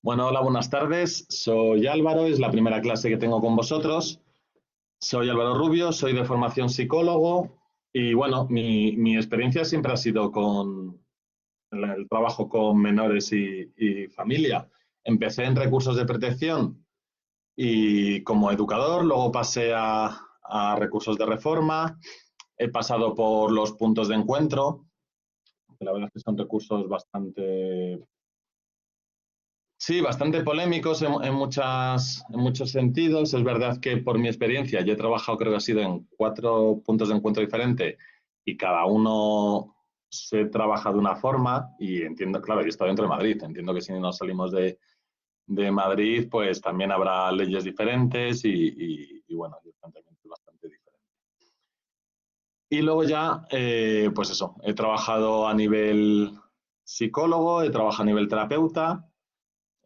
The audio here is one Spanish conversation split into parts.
Bueno, hola, buenas tardes. Soy Álvaro, es la primera clase que tengo con vosotros. Soy Álvaro Rubio, soy de formación psicólogo y bueno, mi experiencia siempre ha sido con el trabajo con menores y familia. Empecé en recursos de protección y como educador, luego pasé a recursos de reforma, he pasado por los puntos de encuentro, que la verdad es que son recursos bastante. Sí, bastante polémicos en muchos sentidos. Es verdad que por mi experiencia, yo he trabajado, creo que ha sido en 4 puntos de encuentro diferentes y cada uno se trabaja de una forma y entiendo, claro, yo estoy dentro de Madrid, entiendo que si nos salimos de Madrid, pues también habrá leyes diferentes y bueno, el planteamiento es bastante diferente. Y luego ya, pues eso, he trabajado a nivel psicólogo, he trabajado a nivel terapeuta.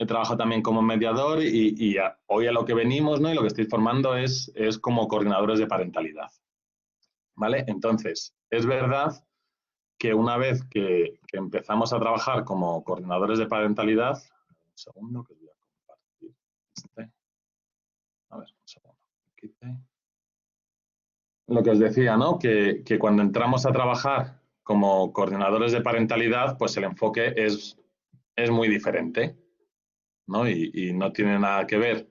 He trabajado también como mediador hoy a lo que venimos, ¿no? Y lo que estoy formando es como coordinadores de parentalidad, ¿vale? Entonces, es verdad que una vez que empezamos a trabajar como coordinadores de parentalidad, un segundo que os voy a compartir este. A ver, un segundo. Lo que os decía, ¿no? Que cuando entramos a trabajar como coordinadores de parentalidad, pues el enfoque es muy diferente, ¿no? Y no tiene nada que ver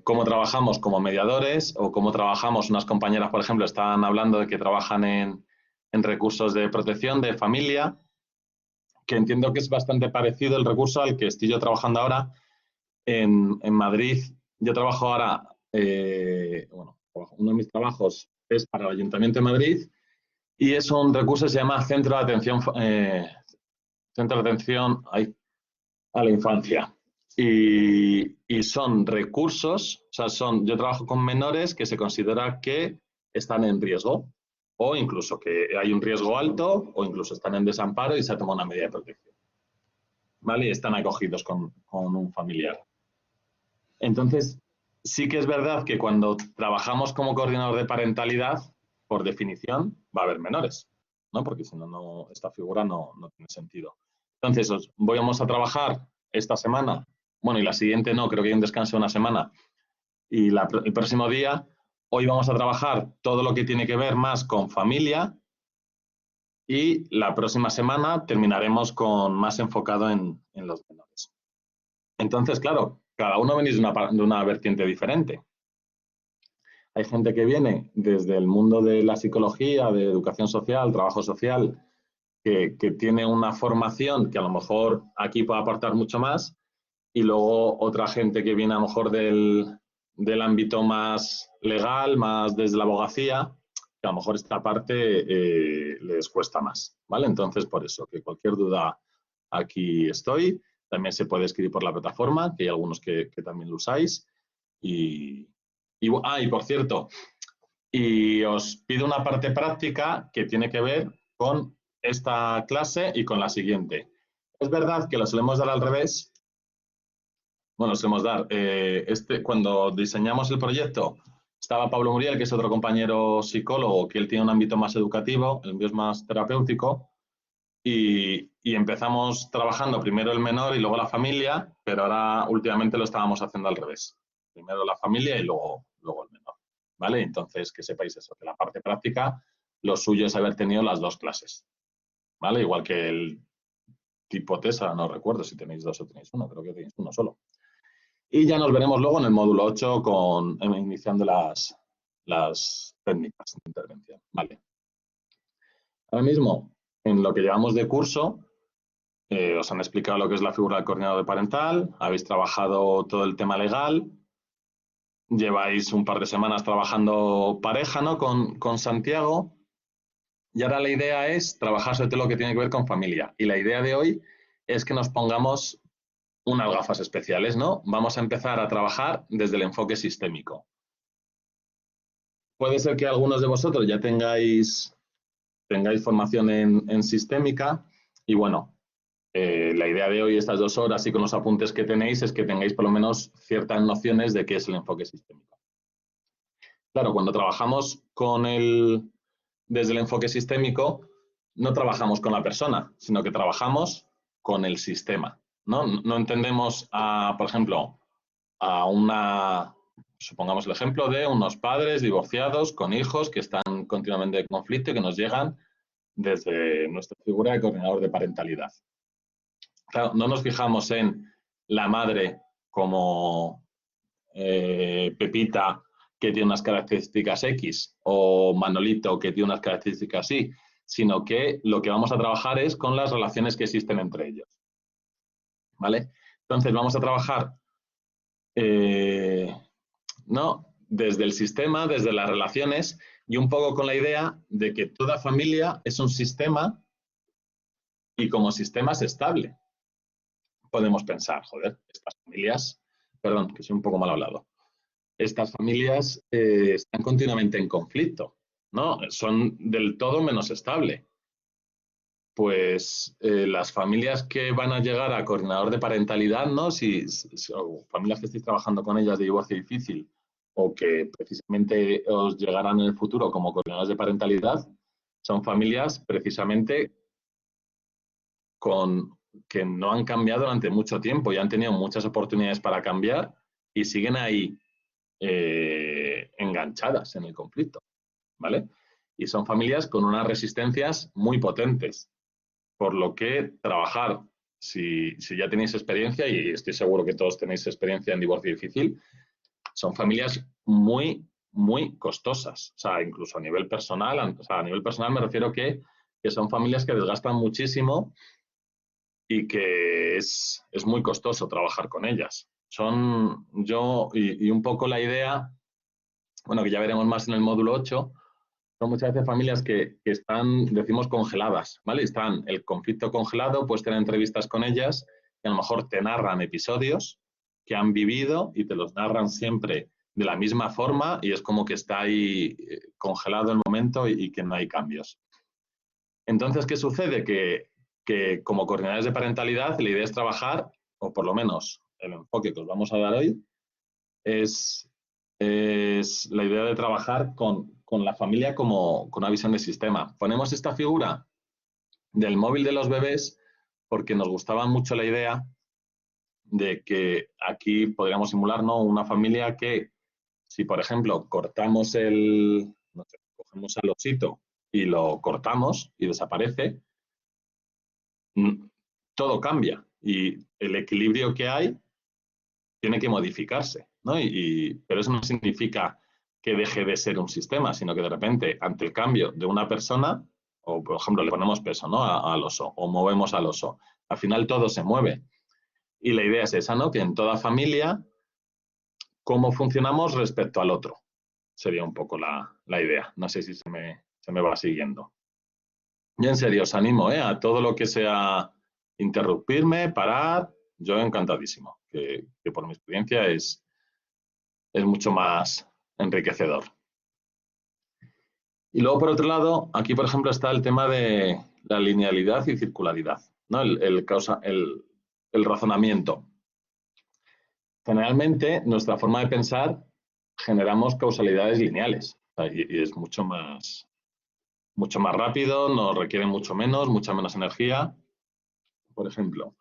cómo trabajamos como mediadores o cómo trabajamos. Unas compañeras, por ejemplo, estaban hablando de que trabajan en recursos de protección de familia, que entiendo que es bastante parecido el recurso al que estoy yo trabajando ahora en Madrid. Yo trabajo ahora, bueno, uno de mis trabajos es para el Ayuntamiento de Madrid y es un recurso que se llama Centro de Atención a la Infancia. Y son recursos, o sea, yo trabajo con menores que se considera que están en riesgo, o incluso que hay un riesgo alto, o incluso están en desamparo y se ha tomado una medida de protección, ¿vale? Y están acogidos con un familiar. Entonces, sí que es verdad que cuando trabajamos como coordinador de parentalidad, por definición, va a haber menores, ¿no? Porque si no, esta figura no tiene sentido. Entonces, vamos a trabajar esta semana, bueno, y la siguiente no, creo que hay un descanso de una semana, y el próximo día, hoy vamos a trabajar todo lo que tiene que ver más con familia, y la próxima semana terminaremos con más enfocado en los menores. Entonces, claro, cada uno venís de una vertiente diferente. Hay gente que viene desde el mundo de la psicología, de educación social, trabajo social, que tiene una formación que a lo mejor aquí puede aportar mucho más, y luego otra gente que viene a lo mejor del ámbito más legal, más desde la abogacía, que a lo mejor esta parte les cuesta más, ¿vale? Entonces, por eso, que cualquier duda aquí estoy. También se puede escribir por la plataforma, que hay algunos que también lo usáis. Y por cierto, y os pido una parte práctica que tiene que ver con esta clase y con la siguiente. Es verdad que lo solemos dar al revés. Bueno, lo solemos dar. Cuando diseñamos el proyecto, estaba Pablo Muriel, que es otro compañero psicólogo, que él tiene un ámbito más educativo, el mío es más terapéutico, y empezamos trabajando primero el menor y luego la familia, pero ahora últimamente lo estábamos haciendo al revés. Primero la familia y luego el menor. ¿Vale? Entonces, que sepáis eso, que la parte práctica, lo suyo es haber tenido las 2 clases. ¿Vale? Igual que el tipo TESA, no recuerdo si tenéis 2 o tenéis 1, creo que tenéis 1 solo. Y ya nos veremos luego en el módulo 8 iniciando las técnicas de intervención. ¿Vale? Ahora mismo, en lo que llevamos de curso, os han explicado lo que es la figura del coordinador parental, habéis trabajado todo el tema legal, lleváis un par de semanas trabajando pareja, ¿no? Con Santiago, y ahora la idea es trabajar sobre todo lo que tiene que ver con familia. Y la idea de hoy es que nos pongamos unas gafas especiales, ¿no? Vamos a empezar a trabajar desde el enfoque sistémico. Puede ser que algunos de vosotros ya tengáis formación en sistémica y bueno, la idea de hoy, estas 2 horas y con los apuntes que tenéis, es que tengáis por lo menos ciertas nociones de qué es el enfoque sistémico. Claro, cuando trabajamos desde el enfoque sistémico, no trabajamos con la persona, sino que trabajamos con el sistema, No entendemos, por ejemplo, supongamos el ejemplo de unos padres divorciados con hijos que están continuamente en conflicto y que nos llegan desde nuestra figura de coordinador de parentalidad. Claro, no nos fijamos en la madre como Pepita, que tiene unas características X, o Manolito, que tiene unas características Y, sino que lo que vamos a trabajar es con las relaciones que existen entre ellos. ¿Vale? Entonces vamos a trabajar ¿no? Desde el sistema, desde las relaciones y un poco con la idea de que toda familia es un sistema y como sistema es estable. Podemos pensar, joder, estas familias, perdón, que soy un poco mal hablado, estas familias están continuamente en conflicto, ¿no? Son del todo menos estable. Pues las familias que van a llegar a coordinador de parentalidad, ¿no? O familias que estéis trabajando con ellas de divorcio difícil o que precisamente os llegarán en el futuro como coordinadores de parentalidad, son familias precisamente que no han cambiado durante mucho tiempo y han tenido muchas oportunidades para cambiar y siguen ahí enganchadas en el conflicto, ¿vale? Y son familias con unas resistencias muy potentes. Por lo que trabajar, si ya tenéis experiencia, y estoy seguro que todos tenéis experiencia en divorcio difícil, son familias muy, muy costosas. O sea, incluso a nivel personal, a nivel personal me refiero que son familias que desgastan muchísimo y que es muy costoso trabajar con ellas. Y un poco la idea, bueno, que ya veremos más en el módulo 8, son muchas veces familias que están, decimos, congeladas, ¿vale? Están el conflicto congelado, puedes tener entrevistas con ellas que a lo mejor te narran episodios que han vivido y te los narran siempre de la misma forma y es como que está ahí congelado el momento y que no hay cambios. Entonces, ¿qué sucede? Que como coordinadores de parentalidad la idea es trabajar, o por lo menos el enfoque que os vamos a dar hoy, es la idea de trabajar con la familia como con una visión de sistema. Ponemos esta figura del móvil de los bebés porque nos gustaba mucho la idea de que aquí podríamos simular, ¿no?, una familia que si, por ejemplo, cortamos no sé, cogemos al osito y lo cortamos y desaparece, todo cambia y el equilibrio que hay tiene que modificarse, ¿no? Pero eso no significa que deje de ser un sistema, sino que de repente, ante el cambio de una persona, o por ejemplo le ponemos peso, ¿no?, al oso, o movemos al oso, al final todo se mueve. Y la idea es esa, ¿no?, que en toda familia, cómo funcionamos respecto al otro. Sería un poco la idea. No sé si se me va siguiendo. Y en serio, os animo a todo lo que sea interrumpirme, parar, yo encantadísimo, que por mi experiencia es mucho más enriquecedor. Y luego, por otro lado, aquí, por ejemplo, está el tema de la linealidad y circularidad, ¿no? El razonamiento. Generalmente, nuestra forma de pensar generamos causalidades lineales, y es mucho más rápido, nos requiere mucha menos energía. Por ejemplo,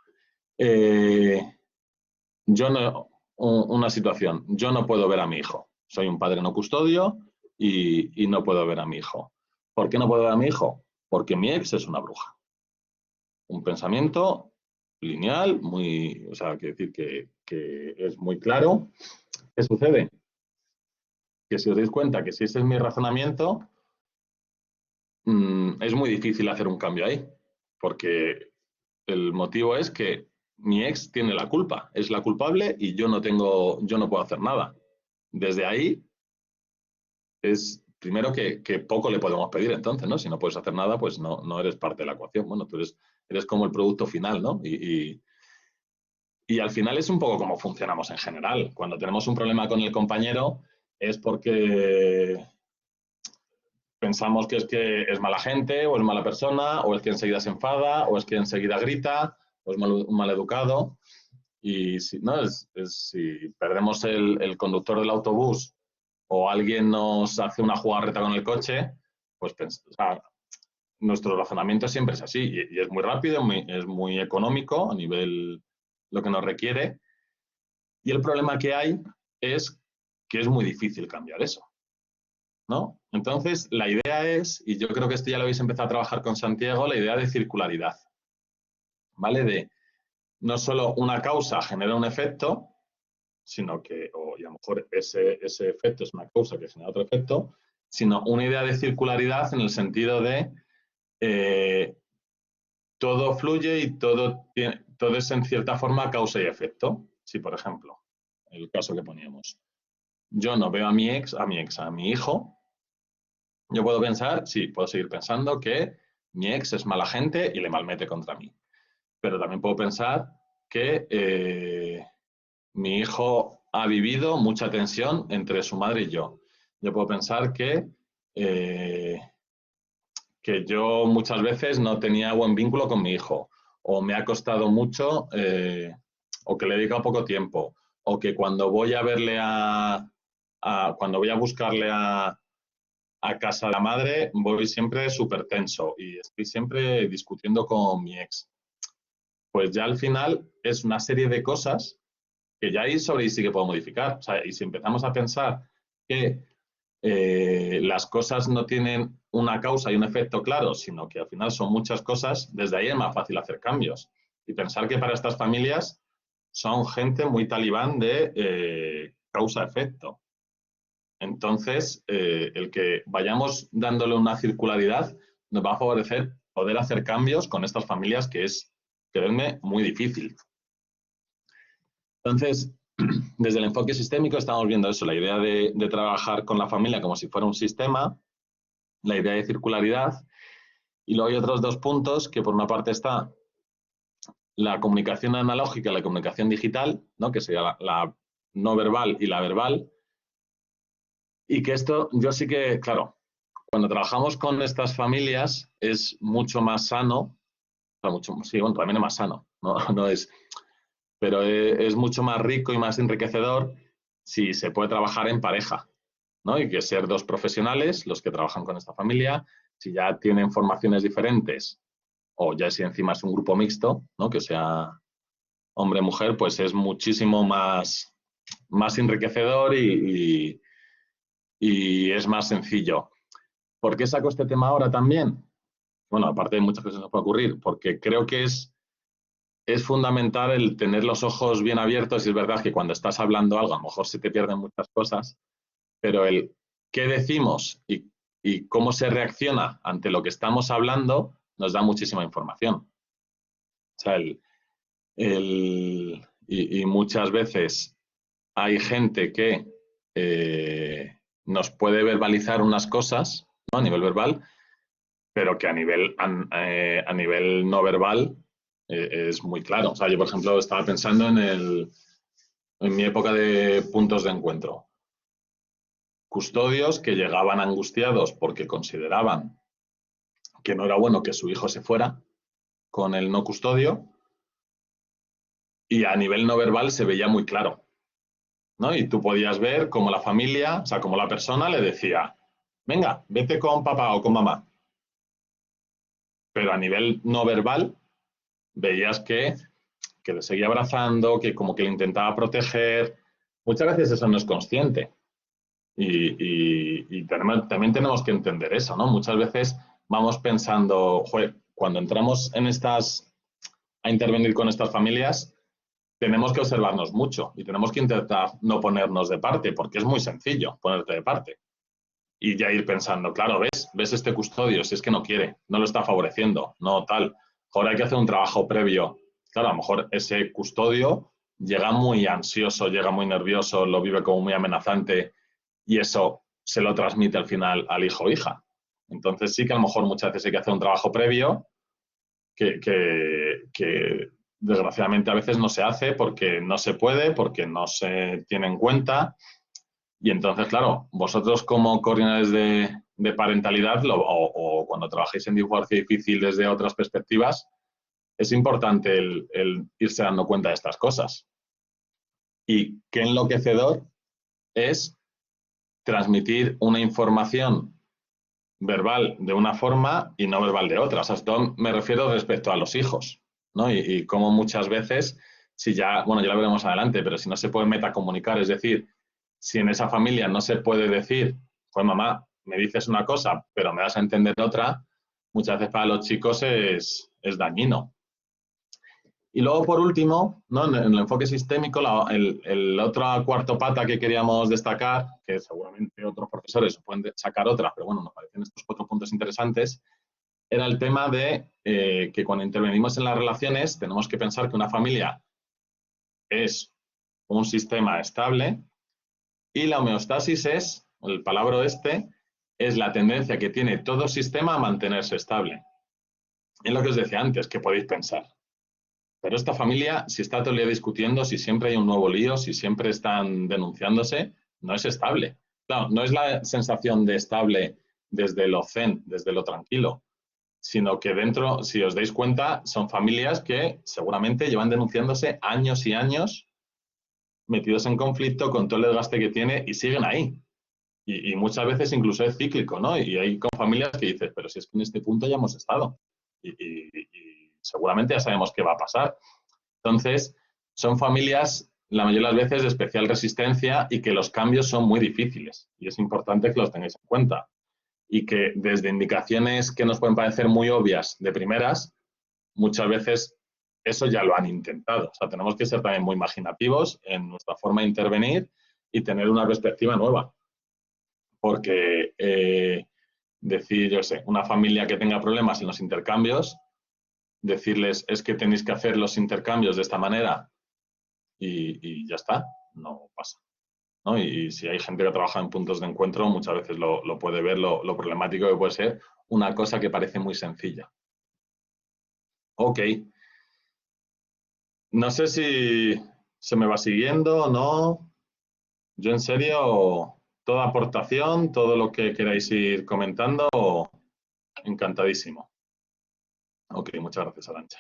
una situación, yo no puedo ver a mi hijo, soy un padre no custodio y no puedo ver a mi hijo. ¿Por qué no puedo ver a mi hijo? Porque mi ex es una bruja. Un pensamiento lineal, o sea, quiere decir que es muy claro. ¿Qué sucede? Que si os dais cuenta que si ese es mi razonamiento, es muy difícil hacer un cambio ahí, porque el motivo es que mi ex tiene la culpa, es la culpable y yo no puedo hacer nada. Desde ahí es primero que poco le podemos pedir entonces, ¿no? Si no puedes hacer nada, pues no eres parte de la ecuación. Bueno, tú eres como el producto final, ¿no? Y al final es un poco como funcionamos en general. Cuando tenemos un problema con el compañero es porque pensamos que es mala gente, o es mala persona, o es que enseguida se enfada, o es que enseguida grita, o es mal educado. Y si perdemos el conductor del autobús o alguien nos hace una jugarreta con el coche, pues nuestro razonamiento siempre es así y es muy rápido, es muy económico a nivel lo que nos requiere, y el problema que hay es que es muy difícil cambiar eso, ¿no? Entonces, la idea es, y yo creo que esto ya lo habéis empezado a trabajar con Santiago, la idea de circularidad, ¿vale? De no solo una causa genera un efecto, sino que, y a lo mejor ese efecto es una causa que genera otro efecto, sino una idea de circularidad en el sentido de todo fluye y todo es en cierta forma causa y efecto. Si, por ejemplo, el caso que poníamos, yo no veo a mi hijo, yo puedo pensar, sí, puedo seguir pensando que mi ex es mala gente y le malmete contra mí. Pero también puedo pensar que mi hijo ha vivido mucha tensión entre su madre y yo. Yo puedo pensar que yo muchas veces no tenía buen vínculo con mi hijo, o me ha costado mucho, o que le he dedicado poco tiempo, o que cuando voy a verle cuando voy a buscarle a casa de la madre, voy siempre súper tenso y estoy siempre discutiendo con mi ex. Pues ya al final es una serie de cosas que ya ahí sobre ahí sí que puedo modificar. O sea, y si empezamos a pensar que las cosas no tienen una causa y un efecto claro, sino que al final son muchas cosas, desde ahí es más fácil hacer cambios. Y pensar que para estas familias son gente muy talibán de causa-efecto. Entonces, el que vayamos dándole una circularidad nos va a favorecer poder hacer cambios con estas familias que es, creedme, muy difícil. Entonces, desde el enfoque sistémico estamos viendo eso, la idea de trabajar con la familia como si fuera un sistema, la idea de circularidad, y luego hay otros dos puntos que por una parte está la comunicación analógica y la comunicación digital, ¿no? Que sería la no verbal y la verbal, y que esto yo sí que, claro, cuando trabajamos con estas familias es mucho más sano, sí, bueno, también es más sano, no es, pero es mucho más rico y más enriquecedor si se puede trabajar en pareja, ¿no? Y que ser dos profesionales los que trabajan con esta familia, si ya tienen formaciones diferentes o ya si encima es un grupo mixto, ¿no? Que sea hombre-mujer, pues es muchísimo más enriquecedor y es más sencillo. ¿Por qué saco este tema ahora también? Bueno, aparte de muchas cosas que nos puede ocurrir, porque creo que es fundamental el tener los ojos bien abiertos y es verdad que cuando estás hablando algo a lo mejor se te pierden muchas cosas, pero el qué decimos y cómo se reacciona ante lo que estamos hablando nos da muchísima información. O sea, y muchas veces hay gente que nos puede verbalizar unas cosas, ¿no? A nivel verbal, pero que a nivel no verbal es muy claro. O sea, yo, por ejemplo, estaba pensando en mi época de puntos de encuentro. Custodios que llegaban angustiados porque consideraban que no era bueno que su hijo se fuera con el no custodio y a nivel no verbal se veía muy claro, ¿no? Y tú podías ver cómo la familia, o sea, cómo la persona le decía, venga, vete con papá o con mamá. Pero a nivel no verbal veías que le seguía abrazando, que como que le intentaba proteger. Muchas veces eso no es consciente. Y también tenemos que entender eso, ¿no? Muchas veces vamos pensando, cuando entramos a intervenir con estas familias, tenemos que observarnos mucho y tenemos que intentar no ponernos de parte, porque es muy sencillo ponerte de parte. Y ya ir pensando, claro, ves este custodio, si es que no quiere, no lo está favoreciendo, no tal. Ahora hay que hacer un trabajo previo. Claro, a lo mejor ese custodio llega muy ansioso, llega muy nervioso, lo vive como muy amenazante y eso se lo transmite al final al hijo o hija. Entonces sí que a lo mejor muchas veces hay que hacer un trabajo previo que desgraciadamente a veces no se hace porque no se puede, porque no se tiene en cuenta. Y entonces, claro, vosotros como coordinadores de parentalidad o cuando trabajéis en divorcio difícil desde otras perspectivas, es importante el irse dando cuenta de estas cosas. Y qué enloquecedor es transmitir una información verbal de una forma y no verbal de otra. O sea, esto me refiero respecto a los hijos, ¿no? Y cómo muchas veces si ya, bueno, ya lo veremos adelante, pero si no se puede metacomunicar, es decir, si en esa familia no se puede decir, pues mamá, me dices una cosa, pero me das a entender otra, muchas veces para los chicos es dañino. Y luego, por último, ¿no? En el enfoque sistémico, el otro cuarto pata que queríamos destacar, que seguramente otros profesores pueden sacar otras, pero bueno, nos parecen estos 4 puntos interesantes, era el tema de que cuando intervenimos en las relaciones tenemos que pensar que una familia es un sistema estable y la homeostasis es, el palabra es la tendencia que tiene todo sistema a mantenerse estable. Es lo que os decía antes, que podéis pensar. Pero esta familia, si está todo el día discutiendo, si siempre hay un nuevo lío, si siempre están denunciándose, no es estable. Claro, no es la sensación de estable desde lo zen, desde lo tranquilo, sino que dentro, si os dais cuenta, son familias que seguramente llevan denunciándose años y años, metidos en conflicto con todo el desgaste que tiene y siguen ahí. Y muchas veces incluso es cíclico, ¿no? Y hay con familias que dices, pero si es que en este punto ya hemos estado. Y seguramente ya sabemos qué va a pasar. Entonces, son familias, la mayoría de las veces, de especial resistencia y que los cambios son muy difíciles. Y es importante que los tengáis en cuenta. Y que desde indicaciones que nos pueden parecer muy obvias de primeras, muchas veces eso ya lo han intentado. O sea, tenemos que ser también muy imaginativos en nuestra forma de intervenir y tener una perspectiva nueva. Porque decir, yo sé, una familia que tenga problemas en los intercambios, decirles es que tenéis que hacer los intercambios de esta manera y ya está, no pasa, ¿no? Y si hay gente que trabaja en puntos de encuentro, muchas veces lo puede ver lo problemático que puede ser una cosa que parece muy sencilla. Ok. No sé si se me va siguiendo o no. Yo en serio, toda aportación, todo lo que queráis ir comentando, encantadísimo. Ok, muchas gracias, Arantxa.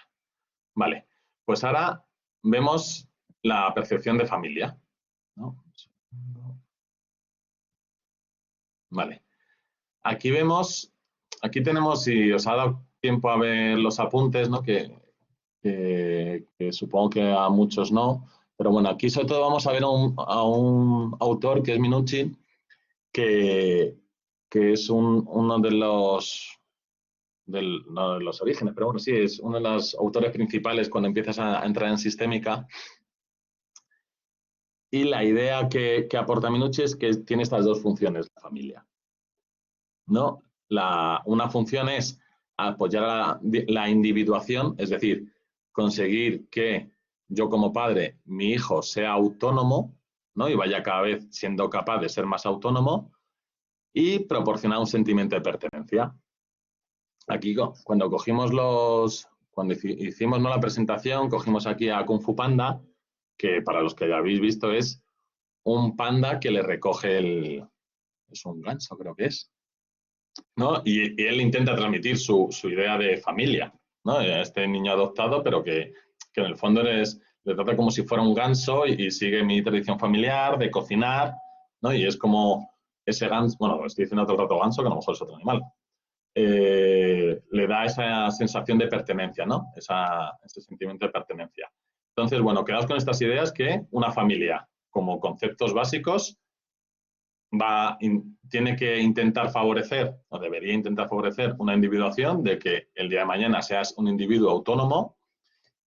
Vale, pues ahora vemos la percepción de familia, ¿no? Vale. Aquí vemos, aquí tenemos, si os ha dado tiempo a ver los apuntes, ¿no? Que supongo que a muchos no, pero bueno, aquí sobre todo vamos a ver a un autor que es Minuchin, que, que es uno de no de los orígenes, pero bueno, sí, es uno de los autores principales cuando empiezas a entrar en sistémica. Y la idea que aporta Minuchin es que tiene estas dos funciones la familia, ¿no? Una función es apoyar la individuación, es decir, conseguir que yo como padre, mi hijo sea autónomo, ¿no? Y vaya cada vez siendo capaz de ser más autónomo y proporcionar un sentimiento de pertenencia. Aquí cuando cuando hicimos, ¿no?, la presentación, cogimos aquí a Kung Fu Panda, que para los que ya habéis visto es un panda que le recoge es un ganso, creo que es, ¿no? Y él intenta transmitir su idea de familia, ¿no? Este niño adoptado, pero que en el fondo le trata como si fuera un ganso y sigue mi tradición familiar de cocinar, ¿no? Y es como ese ganso, bueno, estoy diciendo otro rato ganso, que a lo mejor es otro animal, le da esa sensación de pertenencia, ¿no? Ese sentimiento de pertenencia. Entonces, bueno, quedaos con estas ideas que una familia, como conceptos básicos, tiene que intentar favorecer, o debería intentar favorecer, una individuación de que el día de mañana seas un individuo autónomo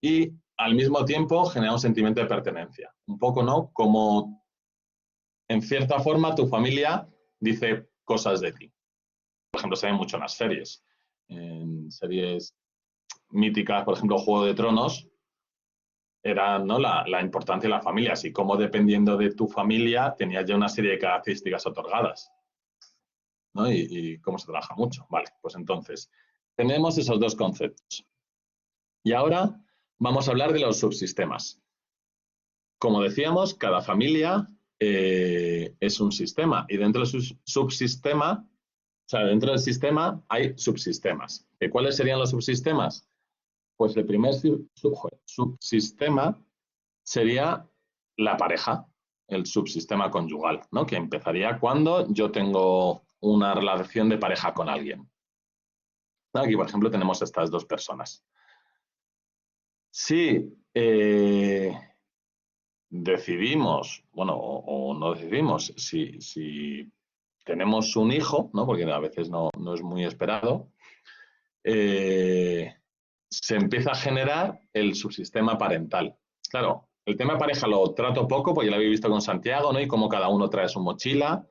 y al mismo tiempo generar un sentimiento de pertenencia. Un poco, ¿no? Como en cierta forma tu familia dice cosas de ti. Por ejemplo, se ve mucho en las series. En series míticas, por ejemplo, Juego de Tronos, era, ¿no?, la importancia de la familia, así como dependiendo de tu familia tenías ya una serie de características otorgadas, ¿no? Y cómo se trabaja mucho. Vale, pues entonces, tenemos esos dos conceptos. Y ahora vamos a hablar de los subsistemas. Como decíamos, cada familia es un sistema y dentro del subsistema, o sea, dentro del sistema hay subsistemas. ¿Y cuáles serían los subsistemas? Pues el primer subsistema sería la pareja, el subsistema conyugal, ¿no? Que empezaría cuando yo tengo una relación de pareja con alguien. Aquí, por ejemplo, tenemos estas dos personas. Si eh, decidimos, bueno, o no decidimos, si tenemos un hijo, ¿no? Porque a veces no es muy esperado, se empieza a generar el subsistema parental. Claro, el tema de pareja lo trato poco, porque ya lo habéis visto con Santiago, ¿no? Y cómo cada uno trae su mochila,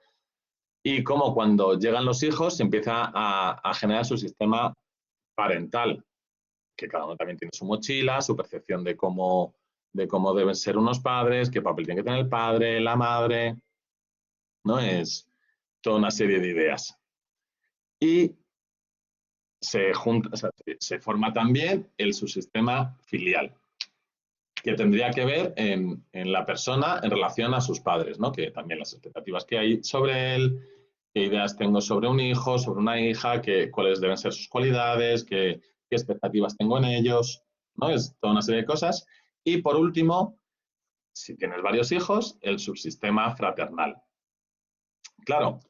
y cómo cuando llegan los hijos se empieza a generar su sistema parental, que cada uno también tiene su mochila, su percepción de cómo deben ser unos padres, qué papel tiene que tener el padre, la madre, ¿no? Es toda una serie de ideas. Y o sea, se forma también el subsistema filial, que tendría que ver en la persona en relación a sus padres, ¿no? Que también las expectativas que hay sobre él, qué ideas tengo sobre un hijo, sobre una hija, cuáles deben ser sus cualidades, qué expectativas tengo en ellos, ¿no? Es toda una serie de cosas. Y por último, si tienes varios hijos, el subsistema fraternal. Claro,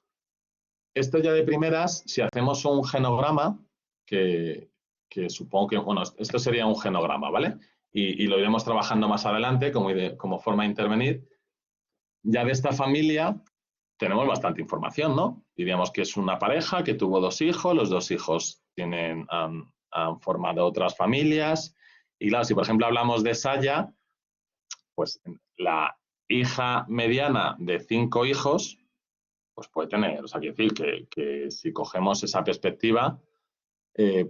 esto ya de primeras, si hacemos un genograma, que supongo que, bueno, esto sería un genograma, ¿vale? Y lo iremos trabajando más adelante como forma de intervenir. Ya de esta familia tenemos bastante información, ¿no? Diríamos que es una pareja que tuvo dos hijos, los dos hijos han formado otras familias. Y claro, si por ejemplo hablamos de Saya, pues la hija mediana de 5 hijos, pues puede tener, o sea, quiero decir que si cogemos esa perspectiva,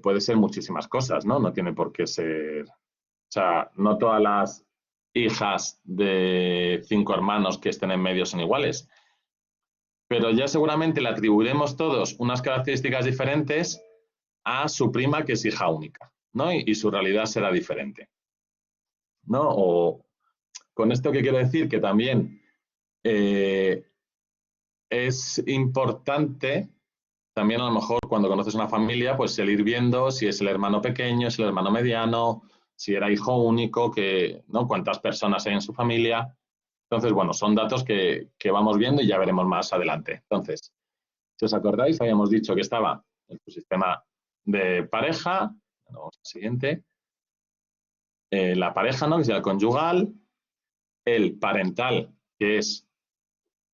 puede ser muchísimas cosas, ¿no? No tiene por qué ser, o sea, no todas las hijas de 5 hermanos que estén en medio son iguales, pero ya seguramente le atribuiremos todos unas características diferentes a su prima, que es hija única, ¿no? Y su realidad será diferente, ¿no? O con esto que quiero decir que también eh, es importante también a lo mejor cuando conoces una familia, pues el ir viendo si es el hermano pequeño, es el hermano mediano, si era hijo único, ¿no? Cuántas personas hay en su familia. Entonces, bueno, son datos que vamos viendo y ya veremos más adelante. Entonces, si os acordáis, habíamos dicho que estaba el sistema de pareja, vamos al siguiente, la pareja, ¿no? Que es el conyugal, el parental, que es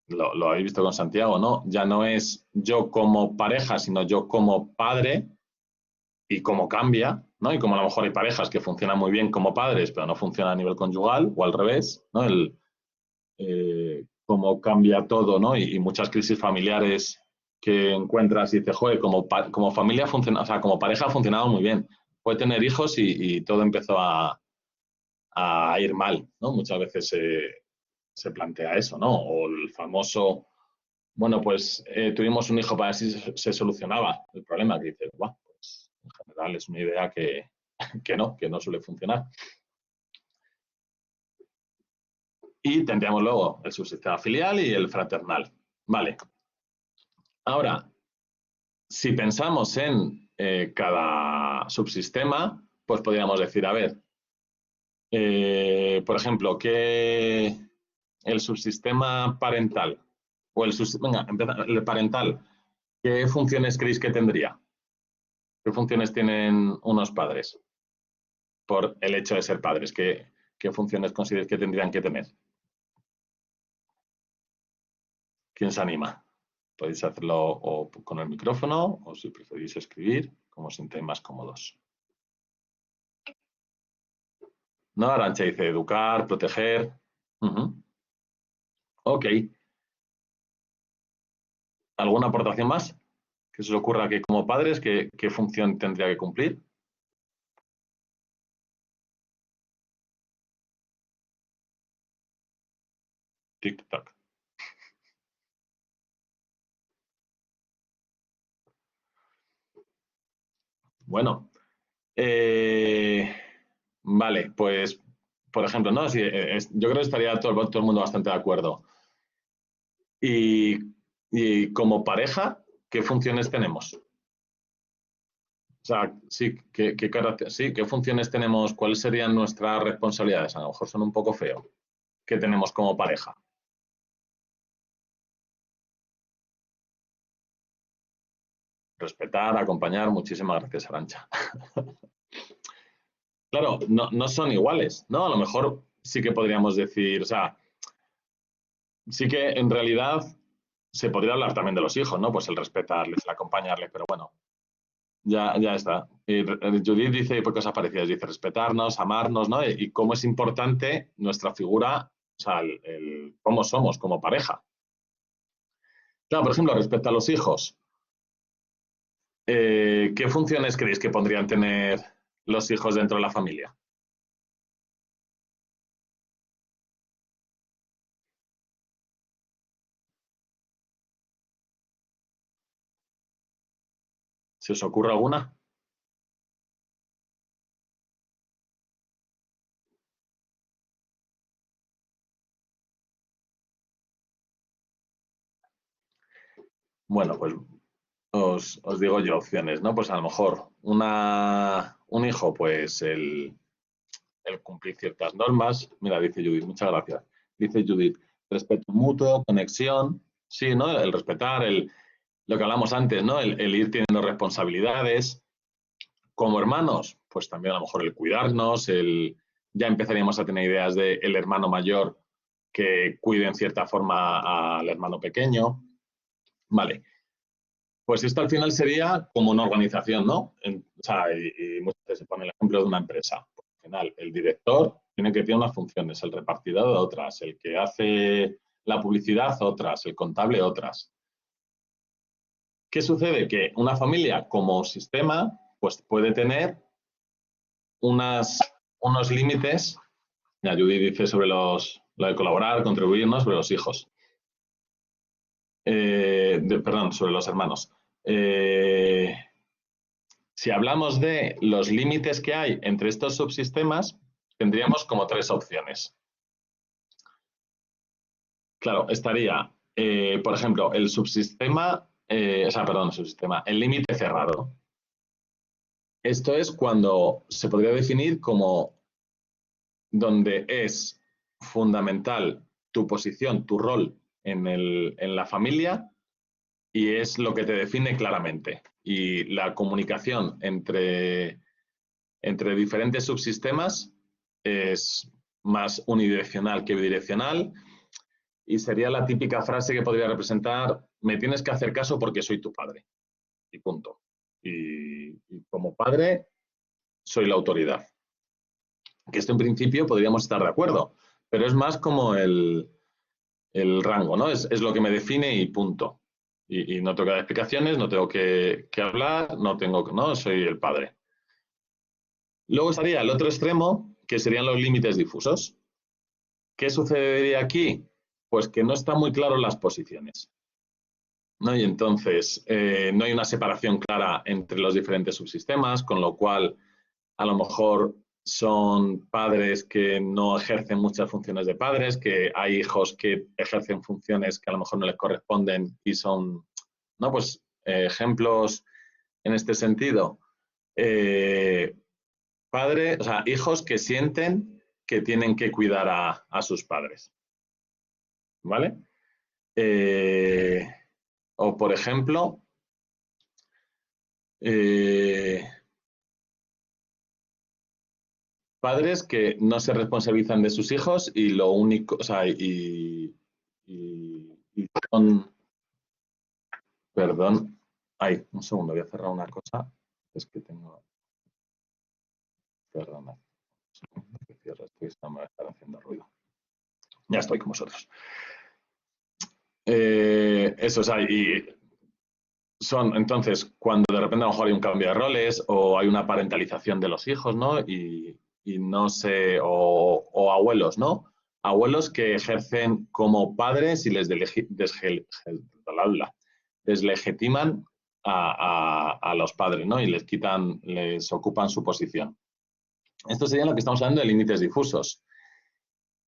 lo habéis visto con Santiago, ¿no? Ya no es yo como pareja, sino yo como padre, y cómo cambia, ¿no? Y como a lo mejor hay parejas que funcionan muy bien como padres, pero no funcionan a nivel conyugal, o al revés, ¿no? Cómo cambia todo, ¿no? Y muchas crisis familiares que encuentras y dices, joder, como familia funciona, o sea, como pareja ha funcionado muy bien. Puede tener hijos y todo empezó a ir mal, ¿no? Muchas veces se plantea eso, ¿no? O el famoso, bueno, pues tuvimos un hijo para ver si se solucionaba el problema, que dices, guau, pues en general es una idea que no suele funcionar. Y tendríamos luego el subsistema filial y el fraternal. Vale. Ahora, si pensamos en cada subsistema, pues podríamos decir, a ver, por ejemplo, que el subsistema parental o venga, el parental, ¿qué funciones creéis que tendría? ¿Qué funciones tienen unos padres por el hecho de ser padres? ¿Qué funciones consideráis que tendrían que tener? ¿Quién se anima? Podéis hacerlo o con el micrófono o si preferís escribir, como os sintáis más cómodos. ¿No? Arantxa dice educar, proteger. Ok. ¿Alguna aportación más? ¿Que se os ocurra que como padres, qué función tendría que cumplir? Tic-tac. Bueno, vale, pues, por ejemplo, ¿no? Sí, yo creo que estaría todo el mundo bastante de acuerdo. Y, y como pareja, ¿qué funciones tenemos? O sea, sí, sí, ¿qué funciones tenemos? ¿Cuáles serían nuestras responsabilidades? A lo mejor son un poco feo. ¿Qué tenemos como pareja? Respetar, acompañar. Muchísimas gracias, Arancha. claro, no son iguales, ¿no? A lo mejor sí que podríamos decir, o sea, sí que en realidad se podría hablar también de los hijos, ¿no? Pues el respetarles, el acompañarles, pero bueno, ya está. Judith dice pues, cosas parecidas, dice respetarnos, amarnos, ¿no? Y cómo es importante nuestra figura, o sea, cómo somos como pareja. Claro, por ejemplo, respecto a los hijos, ¿qué funciones creéis que podrían tener los hijos dentro de la familia? ¿Se os ocurre alguna? Bueno, pues os digo yo opciones, ¿no? Pues a lo mejor un hijo, pues el cumplir ciertas normas. Mira, dice Judith, muchas gracias. Dice Judith, respeto mutuo, conexión, sí, ¿no? El respetar, lo que hablamos antes, ¿no? El ir teniendo responsabilidades. Como hermanos, pues también a lo mejor el cuidarnos, ya empezaríamos a tener ideas de el hermano mayor que cuide en cierta forma al hermano pequeño. Vale, pues esto al final sería como una organización, ¿no? O sea, y muchas veces se pone el ejemplo de una empresa. Pues al final, el director tiene que tener unas funciones, el repartidor otras, el que hace la publicidad otras, el contable otras. ¿Qué sucede? Que una familia como sistema pues puede tener unas, unos límites. Ya, Judy dice sobre lo de colaborar, contribuir, ¿no? Sobre los hijos. Perdón, sobre los hermanos. Eh, Si hablamos de los límites que hay entre estos subsistemas, tendríamos como tres opciones. Claro, estaría, por ejemplo, el subsistema, o sea, perdón, subsistema, el límite cerrado. Esto es cuando se podría definir como donde es fundamental tu posición, tu rol en la familia y es lo que te define claramente. Y la comunicación entre diferentes subsistemas es más unidireccional que bidireccional y sería la típica frase que podría representar me tienes que hacer caso porque soy tu padre y punto. Y como padre soy la autoridad. Que esto en principio podríamos estar de acuerdo, pero es más como el rango, ¿no? Es lo que me define y punto. Y no tengo que dar explicaciones, no tengo que hablar, no, soy el padre. Luego estaría el otro extremo, que serían los límites difusos. ¿Qué sucedería aquí? Pues que no están muy claras las posiciones, ¿no? Y entonces no hay una separación clara entre los diferentes subsistemas, con lo cual a lo mejor son padres que no ejercen muchas funciones de padres, que hay hijos que ejercen funciones que a lo mejor no les corresponden y son, ¿no? Pues ejemplos en este sentido. Eh, o sea, hijos que sienten que tienen que cuidar a sus padres, ¿vale? Eh, o, por ejemplo, eh, padres que no se responsabilizan de sus hijos y lo único, o sea, y son, perdón, ay, un segundo, voy a cerrar una cosa, es que tengo, perdona, que cierre esto y esto me va a estar haciendo ruido. Ya estoy con vosotros. Eso, o sea, y son, entonces, cuando de repente a lo mejor hay un cambio de roles o hay una parentalización de los hijos, ¿no? Y no sé, o abuelos, ¿no? Abuelos que ejercen como padres y les deslegitiman a los padres, ¿no? Y les ocupan su posición. Esto sería lo que estamos hablando de límites difusos.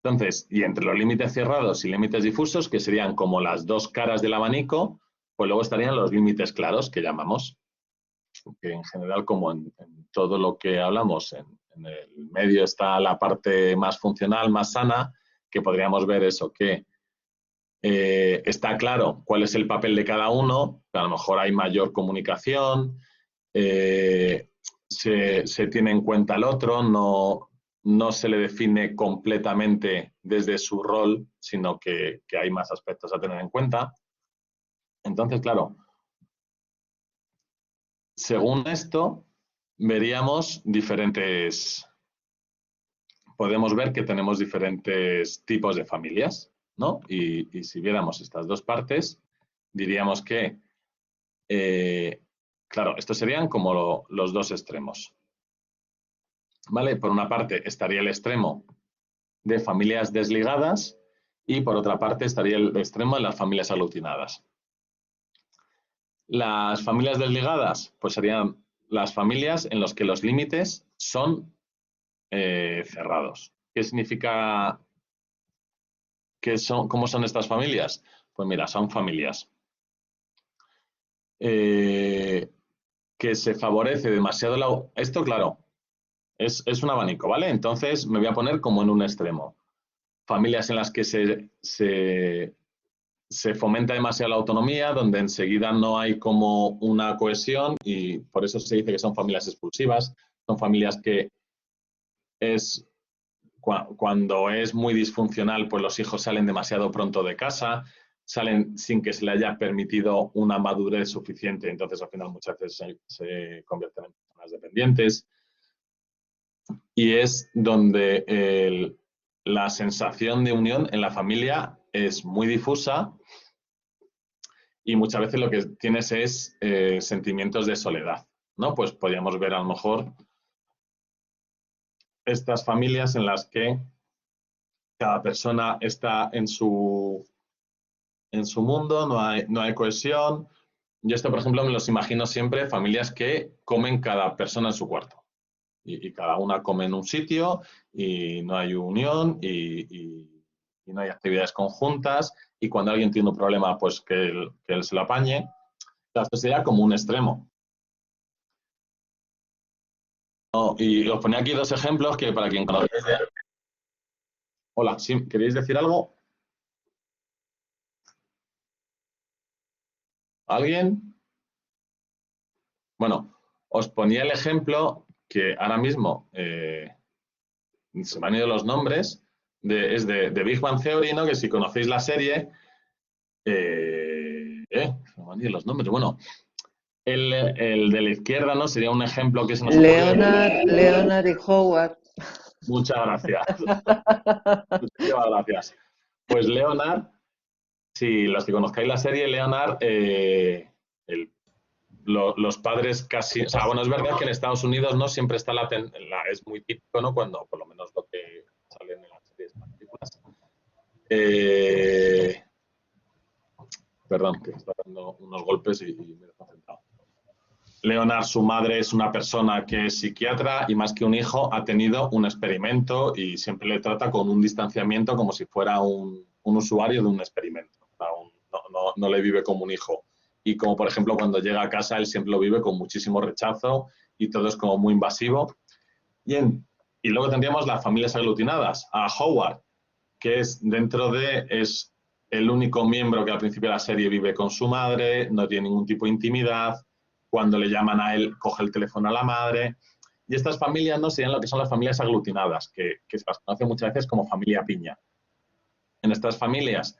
Entonces, y entre los límites cerrados y límites difusos, que serían como las dos caras del abanico, pues luego estarían los límites claros que llamamos, que en general, como en todo lo que hablamos, en el medio está la parte más funcional, más sana, que podríamos ver eso, que está claro cuál es el papel de cada uno, que a lo mejor hay mayor comunicación, se tiene en cuenta al otro, no se le define completamente desde su rol, sino que hay más aspectos a tener en cuenta. Entonces, claro, según esto, veríamos podemos ver que tenemos diferentes tipos de familias, ¿no? Y si viéramos estas dos partes, diríamos que, claro, estos serían como los dos extremos, ¿vale? Por una parte estaría el extremo de familias desligadas y por otra parte estaría el extremo de las familias aglutinadas. Las familias desligadas, pues serían las familias en las que los límites son cerrados. ¿Qué significa cómo son estas familias? Pues mira, son familias que se favorece demasiado esto, claro, es un abanico, ¿vale? Entonces me voy a poner como en un extremo. Familias en las que se fomenta demasiado la autonomía, donde enseguida no hay como una cohesión y por eso se dice que son familias expulsivas, son familias que cuando es muy disfuncional, pues los hijos salen demasiado pronto de casa, salen sin que se le haya permitido una madurez suficiente, entonces al final muchas veces se convierten en personas dependientes y es donde la sensación de unión en la familia es muy difusa y muchas veces lo que tienes es sentimientos de soledad, ¿no? Pues podríamos ver a lo mejor estas familias en las que cada persona está en su mundo, no hay cohesión. Yo esto, por ejemplo, me los imagino siempre familias que comen cada persona en su cuarto y cada una come en un sitio y no hay unión y no hay actividades conjuntas y cuando alguien tiene un problema, pues que él se lo apañe. Esto sería como un extremo. Y os ponía aquí dos ejemplos que para quien conozcáis. Hola, ¿sí? ¿Queréis decir algo? ¿Alguien? Bueno, os ponía el ejemplo que ahora mismo se me han ido los nombres, es de Big Bang Theory, ¿no? Que si conocéis la serie, se me han ido los nombres. Bueno, el de la izquierda, ¿no? Sería un ejemplo que se nos ocurre. Leonard y Howard. Muchas gracias. Muchísimas gracias. Pues Leonard, si los que conozcáis la serie, Leonard, los padres casi, o sea, bueno, es verdad que en Estados Unidos no siempre está es muy típico, ¿no? Cuando, por lo menos lo que salen en las series, en las películas. Perdón, que está dando unos golpes y me he desconcentrado. Leonard, su madre es una persona que es psiquiatra y más que un hijo ha tenido un experimento y siempre le trata con un distanciamiento como si fuera un usuario de un experimento. O sea, no le vive como un hijo. Y como por ejemplo cuando llega a casa él siempre lo vive con muchísimo rechazo y todo es como muy invasivo. Y luego tendríamos las familias aglutinadas. A Howard, que es el único miembro que al principio de la serie vive con su madre, no tiene ningún tipo de intimidad, cuando le llaman a él coge el teléfono a la madre. Y estas familias no serían lo que son las familias aglutinadas, que se las conoce muchas veces como familia piña. En estas familias,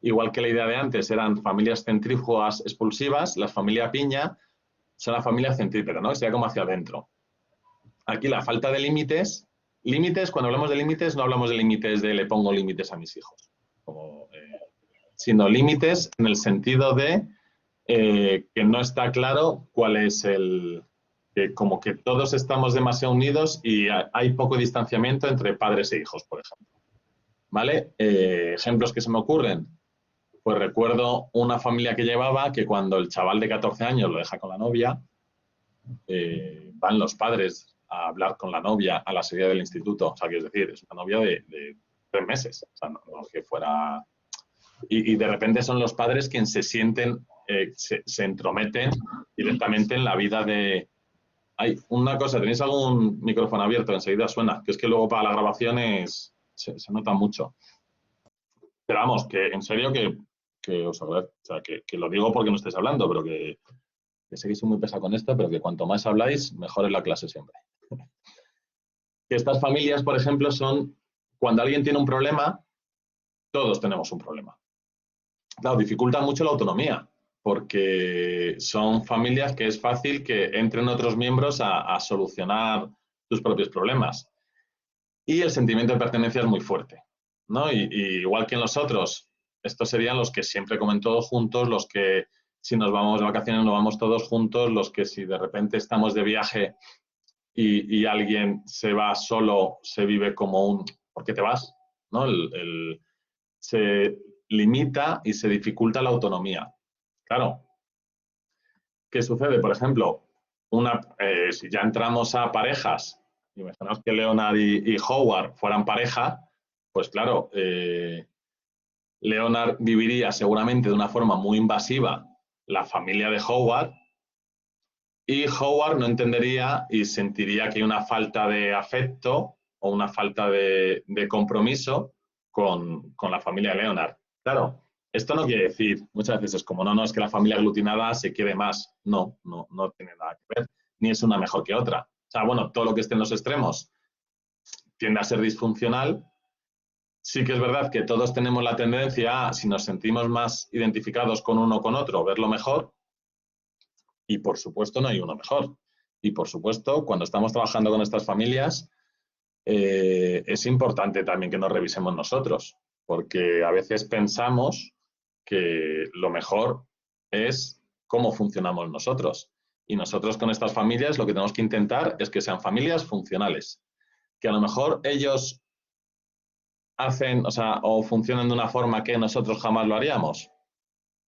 igual que la idea de antes, eran familias centrífugas expulsivas, la familia piña son la familia centrípeta, ¿no? Sería como hacia adentro. Aquí la falta de límites, cuando hablamos de límites, no hablamos de límites de le pongo límites a mis hijos, sino límites en el sentido de que no está claro cuál es como que todos estamos demasiado unidos y hay poco distanciamiento entre padres e hijos, por ejemplo. ¿Vale? Ejemplos que se me ocurren. Pues recuerdo una familia que llevaba que cuando el chaval de 14 años lo deja con la novia, van los padres a hablar con la novia a la salida del instituto. O sea, que es decir, es una novia de 3 meses. O sea, no que fuera... Y de repente son los padres quienes se sienten, se entrometen directamente en la vida de... Hay una cosa, ¿tenéis algún micrófono abierto? Enseguida suena, que es que luego para la grabación se nota mucho. Pero vamos, que en serio que os agradezco, o sea, que lo digo porque no estáis hablando, pero que que sé que soy muy pesado con esto, pero que cuanto más habláis, mejor es la clase siempre. Que estas familias, por ejemplo, son cuando alguien tiene un problema, todos tenemos un problema. Claro, dificulta mucho la autonomía, porque son familias que es fácil que entren otros miembros a solucionar tus propios problemas. Y el sentimiento de pertenencia es muy fuerte, ¿no? Y igual que en los otros, estos serían los que siempre comen todos juntos, los que si nos vamos de vacaciones nos vamos todos juntos, los que si de repente estamos de viaje y alguien se va solo, se vive como un ¿por qué te vas? ¿No? Se limita y se dificulta la autonomía. Claro, ¿qué sucede? Por ejemplo, si ya entramos a parejas, imaginaos que Leonard y Howard fueran pareja, pues claro, Leonard viviría seguramente de una forma muy invasiva la familia de Howard y Howard no entendería y sentiría que hay una falta de afecto o una falta de compromiso con la familia de Leonard. Claro, esto no quiere decir, muchas veces es como, no, es que la familia aglutinada se quiere más. No tiene nada que ver, ni es una mejor que otra. O sea, bueno, todo lo que esté en los extremos tiende a ser disfuncional. Sí que es verdad que todos tenemos la tendencia a, si nos sentimos más identificados con uno o con otro, verlo mejor. Y por supuesto no hay uno mejor. Y por supuesto, cuando estamos trabajando con estas familias, es importante también que nos revisemos nosotros, porque a veces pensamos que lo mejor es cómo funcionamos nosotros. Y nosotros con estas familias lo que tenemos que intentar es que sean familias funcionales. Que a lo mejor ellos hacen, o funcionan de una forma que nosotros jamás lo haríamos.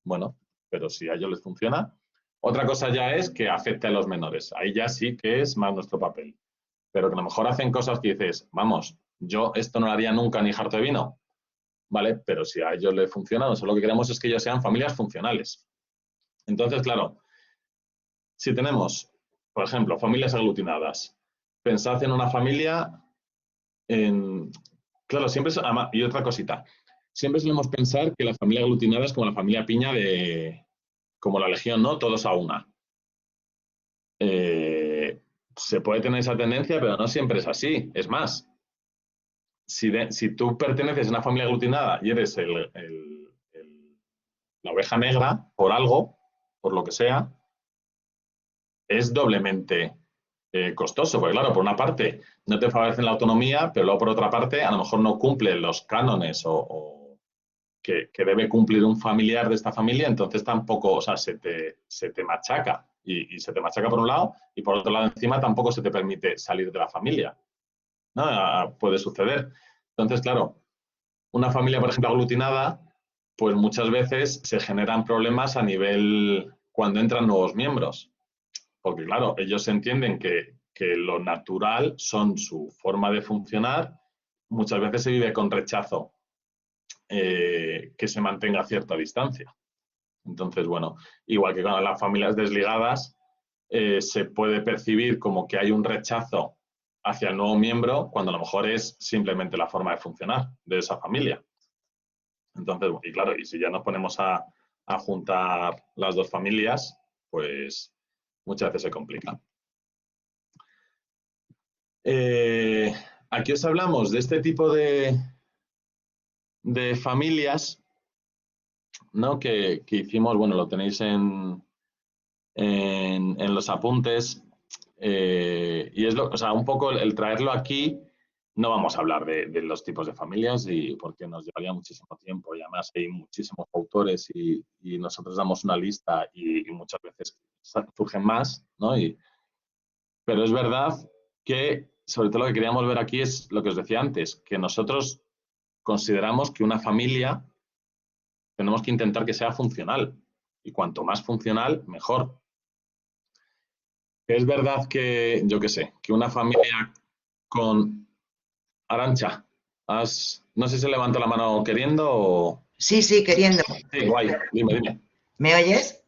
Bueno, pero si a ellos les funciona. Otra cosa ya es que afecte a los menores. Ahí ya sí que es más nuestro papel. Pero que a lo mejor hacen cosas que dices, vamos, yo esto no lo haría nunca ni harto de vino. ¿Vale? Pero si a ellos les funciona, nosotros lo que queremos es que ellos sean familias funcionales. Entonces, claro, si tenemos, por ejemplo, familias aglutinadas, pensad en una familia, claro, siempre, y otra cosita, siempre solemos pensar que la familia aglutinada es como la familia piña como la Legión, ¿no? Todos a una. Se puede tener esa tendencia, pero no siempre es así. Es más, si tú perteneces a una familia aglutinada y eres la oveja negra por algo, por lo que sea, es doblemente costoso, porque claro, por una parte no te favorecen la autonomía, pero luego por otra parte a lo mejor no cumple los cánones o que debe cumplir un familiar de esta familia, entonces tampoco, se te machaca y se te machaca por un lado y por otro lado encima tampoco se te permite salir de la familia, ¿no? Puede suceder. Entonces, claro, una familia, por ejemplo, aglutinada, pues muchas veces se generan problemas a nivel cuando entran nuevos miembros. Porque, claro, ellos entienden que lo natural son su forma de funcionar. Muchas veces se vive con rechazo, que se mantenga a cierta distancia. Entonces, bueno, igual que con las familias desligadas, se puede percibir como que hay un rechazo hacia el nuevo miembro cuando a lo mejor es simplemente la forma de funcionar de esa familia. Entonces, y claro, y si ya nos ponemos a juntar las dos familias, pues muchas veces se complica. Aquí os hablamos de este tipo de familias, ¿no? que hicimos, bueno, lo tenéis en los apuntes, y es un poco el traerlo aquí. No vamos a hablar de los tipos de familias y porque nos llevaría muchísimo tiempo y además hay muchísimos autores y nosotros damos una lista y muchas veces surgen más, ¿no? Pero es verdad que sobre todo lo que queríamos ver aquí es lo que os decía antes, que nosotros consideramos que una familia tenemos que intentar que sea funcional y cuanto más funcional, mejor. Es verdad que, yo qué sé, que una familia con Arantxa, no sé si levanta la mano queriendo o... Sí, sí, queriendo. Sí, guay, dime. ¿Me oyes?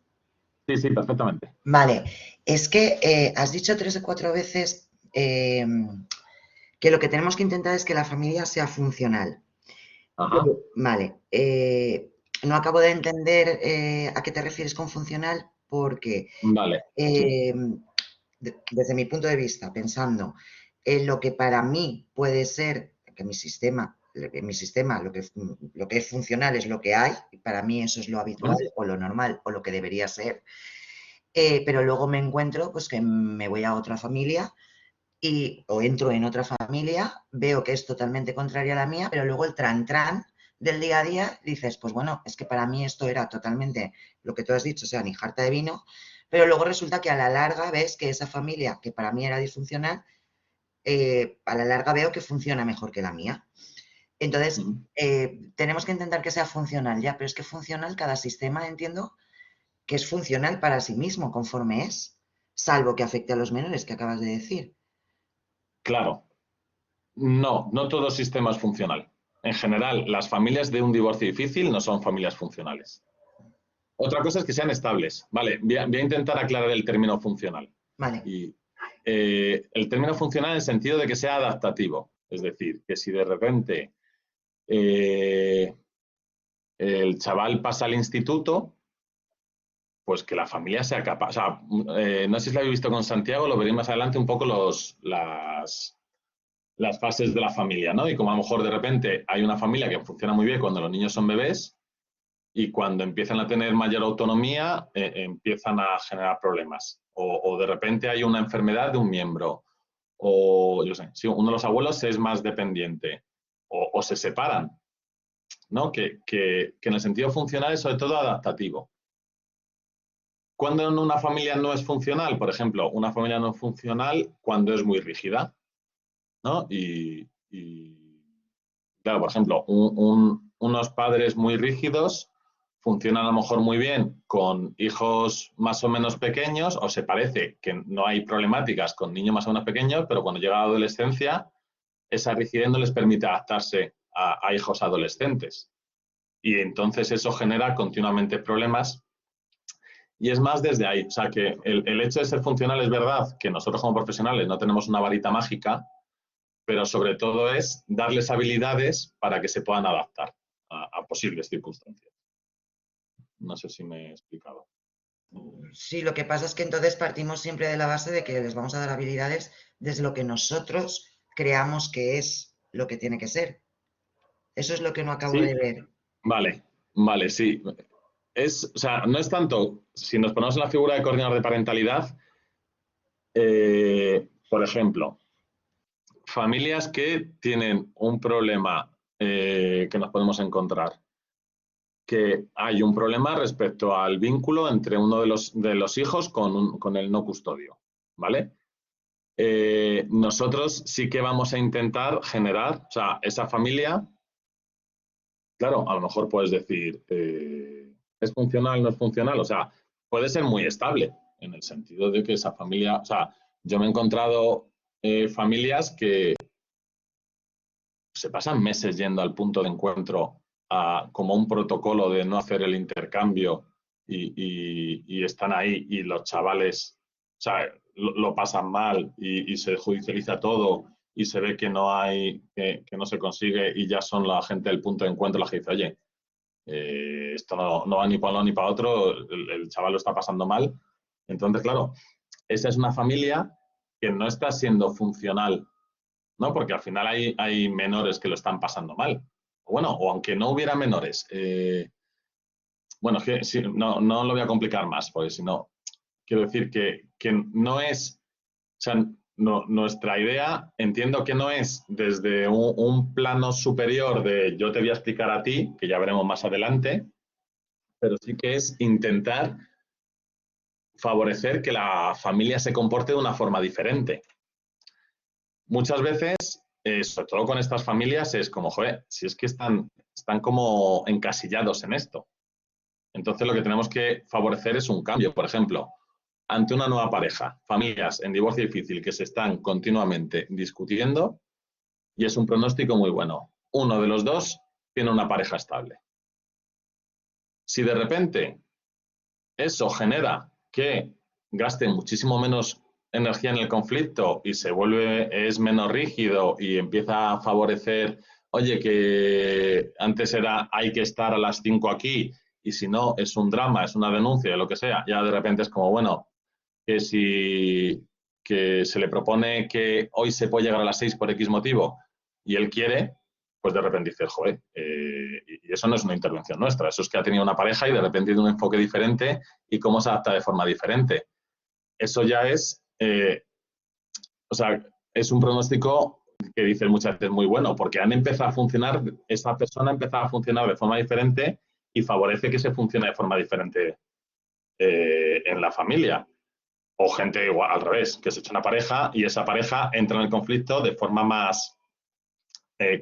Sí, perfectamente. Vale, es que has dicho 3 o 4 veces que lo que tenemos que intentar es que la familia sea funcional. Ajá. Vale, no acabo de entender a qué te refieres con funcional. porque Vale, sí. desde mi punto de vista, pensando en lo que para mí puede ser, que mi sistema, lo que es funcional es lo que hay, y para mí eso es lo habitual ¿Mm? o lo normal o lo que debería ser, pero luego me encuentro pues que me voy a otra familia o entro en otra familia, veo que es totalmente contraria a la mía, pero luego el tran del día a día dices, pues bueno, es que para mí esto era totalmente lo que tú has dicho, o sea, ni jarta de vino, pero luego resulta que a la larga ves que esa familia que para mí era disfuncional, a la larga veo que funciona mejor que la mía. Entonces, ¿Mm? tenemos que intentar que sea funcional ya, pero es que funcional, cada sistema entiendo que es funcional para sí mismo conforme es, salvo que afecte a los menores que acabas de decir. Claro. No, no todo sistema es funcional. En general, las familias de un divorcio difícil no son familias funcionales. Otra cosa es que sean estables. Vale, voy a intentar aclarar el término funcional. Vale. Y, el término funcional en el sentido de que sea adaptativo. Es decir, que si de repente eh, el chaval pasa al instituto, pues que la familia sea capaz. O sea, no sé si lo habéis visto con Santiago, lo veréis más adelante un poco las fases de la familia, ¿no? Y como a lo mejor de repente hay una familia que funciona muy bien cuando los niños son bebés y cuando empiezan a tener mayor autonomía empiezan a generar problemas. O de repente hay una enfermedad de un miembro, o yo sé, si uno de los abuelos es más dependiente, o se separan, ¿no? Que en el sentido funcional es sobre todo adaptativo. Cuando una familia no es funcional, por ejemplo, una familia no es funcional cuando es muy rígida, ¿no? Claro, por ejemplo, unos padres muy rígidos funcionan a lo mejor muy bien con hijos más o menos pequeños, o se parece que no hay problemáticas con niños más o menos pequeños, pero cuando llega la adolescencia, esa rigidez no les permite adaptarse a hijos adolescentes. Y entonces eso genera continuamente problemas. Y es más desde ahí. O sea, que el hecho de ser funcional es verdad que nosotros como profesionales no tenemos una varita mágica, pero sobre todo es darles habilidades para que se puedan adaptar a posibles circunstancias. No sé si me he explicado. Sí, lo que pasa es que entonces partimos siempre de la base de que les vamos a dar habilidades desde lo que nosotros creamos que es lo que tiene que ser. Eso es lo que no acabo Sí, de ver. vale, vale, sí. O sea, no es tanto, si nos ponemos en la figura de coordinador de parentalidad, por ejemplo, familias que tienen un problema que nos podemos encontrar, que hay un problema respecto al vínculo entre uno de los hijos con el no custodio, ¿vale? Nosotros sí que vamos a intentar generar, o sea, esa familia, claro, a lo mejor puedes decir, ¿es funcional, no es funcional? O sea, puede ser muy estable, en el sentido de que esa familia, o sea, yo me he encontrado familias que se pasan meses yendo al punto de encuentro como un protocolo de no hacer el intercambio y están ahí y los chavales, o sea, lo pasan mal y se judicializa todo y se ve que no hay, que no se consigue y ya son la gente del punto de encuentro la que dice, oye, esto no va ni para uno ni para otro, el chaval lo está pasando mal. Entonces, claro, esa es una familia que no está siendo funcional, ¿no? Porque al final hay menores que lo están pasando mal. Bueno, o aunque no hubiera menores. Bueno, es que sí, no lo voy a complicar más, porque si no, quiero decir que no es, o sea, nuestra idea, entiendo que no es desde un plano superior de yo te voy a explicar a ti, que ya veremos más adelante, pero sí que es intentar favorecer que la familia se comporte de una forma diferente. Muchas veces, sobre todo con estas familias, es como, joder, si es que están como encasillados en esto. Entonces lo que tenemos que favorecer es un cambio. Por ejemplo, ante una nueva pareja, familias en divorcio difícil que se están continuamente discutiendo y es un pronóstico muy bueno. Uno de los dos tiene una pareja estable. Si de repente eso genera que gaste muchísimo menos energía en el conflicto y es menos rígido y empieza a favorecer, oye, que antes era hay que estar a las 5 aquí y si no es un drama, es una denuncia, lo que sea, ya de repente es como, bueno, que si que se le propone que hoy se puede llegar a las 6 por X motivo y él quiere, pues de repente dices, joder, y eso no es una intervención nuestra, eso es que ha tenido una pareja y de repente tiene un enfoque diferente y cómo se adapta de forma diferente. Eso ya es, o sea, es un pronóstico que dicen muchas veces muy bueno, porque han empezado a funcionar, esa persona ha empezado a funcionar de forma diferente y favorece que se funcione de forma diferente en la familia. O gente igual al revés, que se echa una pareja y esa pareja entra en el conflicto de forma más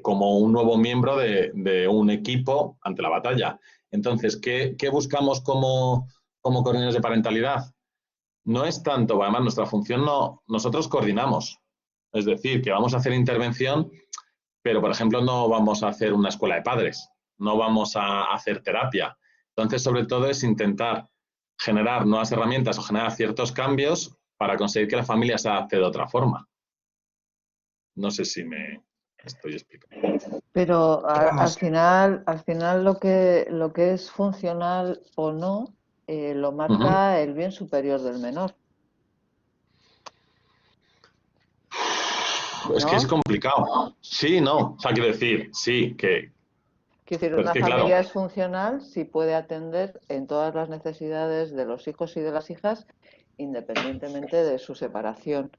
como un nuevo miembro de un equipo ante la batalla. Entonces, ¿qué buscamos como coordinadores de parentalidad? No es tanto, además nuestra función no, nosotros coordinamos, es decir, que vamos a hacer intervención, pero por ejemplo no vamos a hacer una escuela de padres, no vamos a hacer terapia. Entonces, sobre todo es intentar generar nuevas herramientas o generar ciertos cambios para conseguir que la familia se adapte de otra forma. No sé si me estoy explicando. Pero Vamos, al final lo que es funcional o no lo marca el bien superior del menor, Es que es ¿no? complicado. Sí, no. O sea, quiero decir, sí, que... Quiero decir, Pero es una que claro, familia es funcional si puede atender en todas las necesidades de los hijos y de las hijas, independientemente de su separación.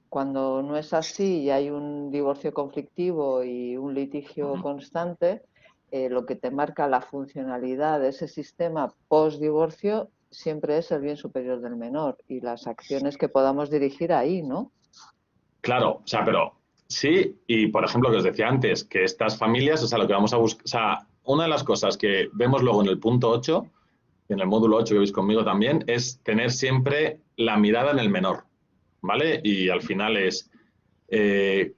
Cuando no es así y hay un divorcio conflictivo y un litigio constante, lo que te marca la funcionalidad de ese sistema post-divorcio siempre es el bien superior del menor y las acciones que podamos dirigir ahí, ¿no? claro, o sea, pero sí, y por ejemplo, que os decía antes, que estas familias, o sea, lo que vamos a buscar, o sea, una de las cosas que vemos luego en el punto 8, en el módulo 8 que veis conmigo también, es tener siempre la mirada en el menor, ¿vale? Y al final es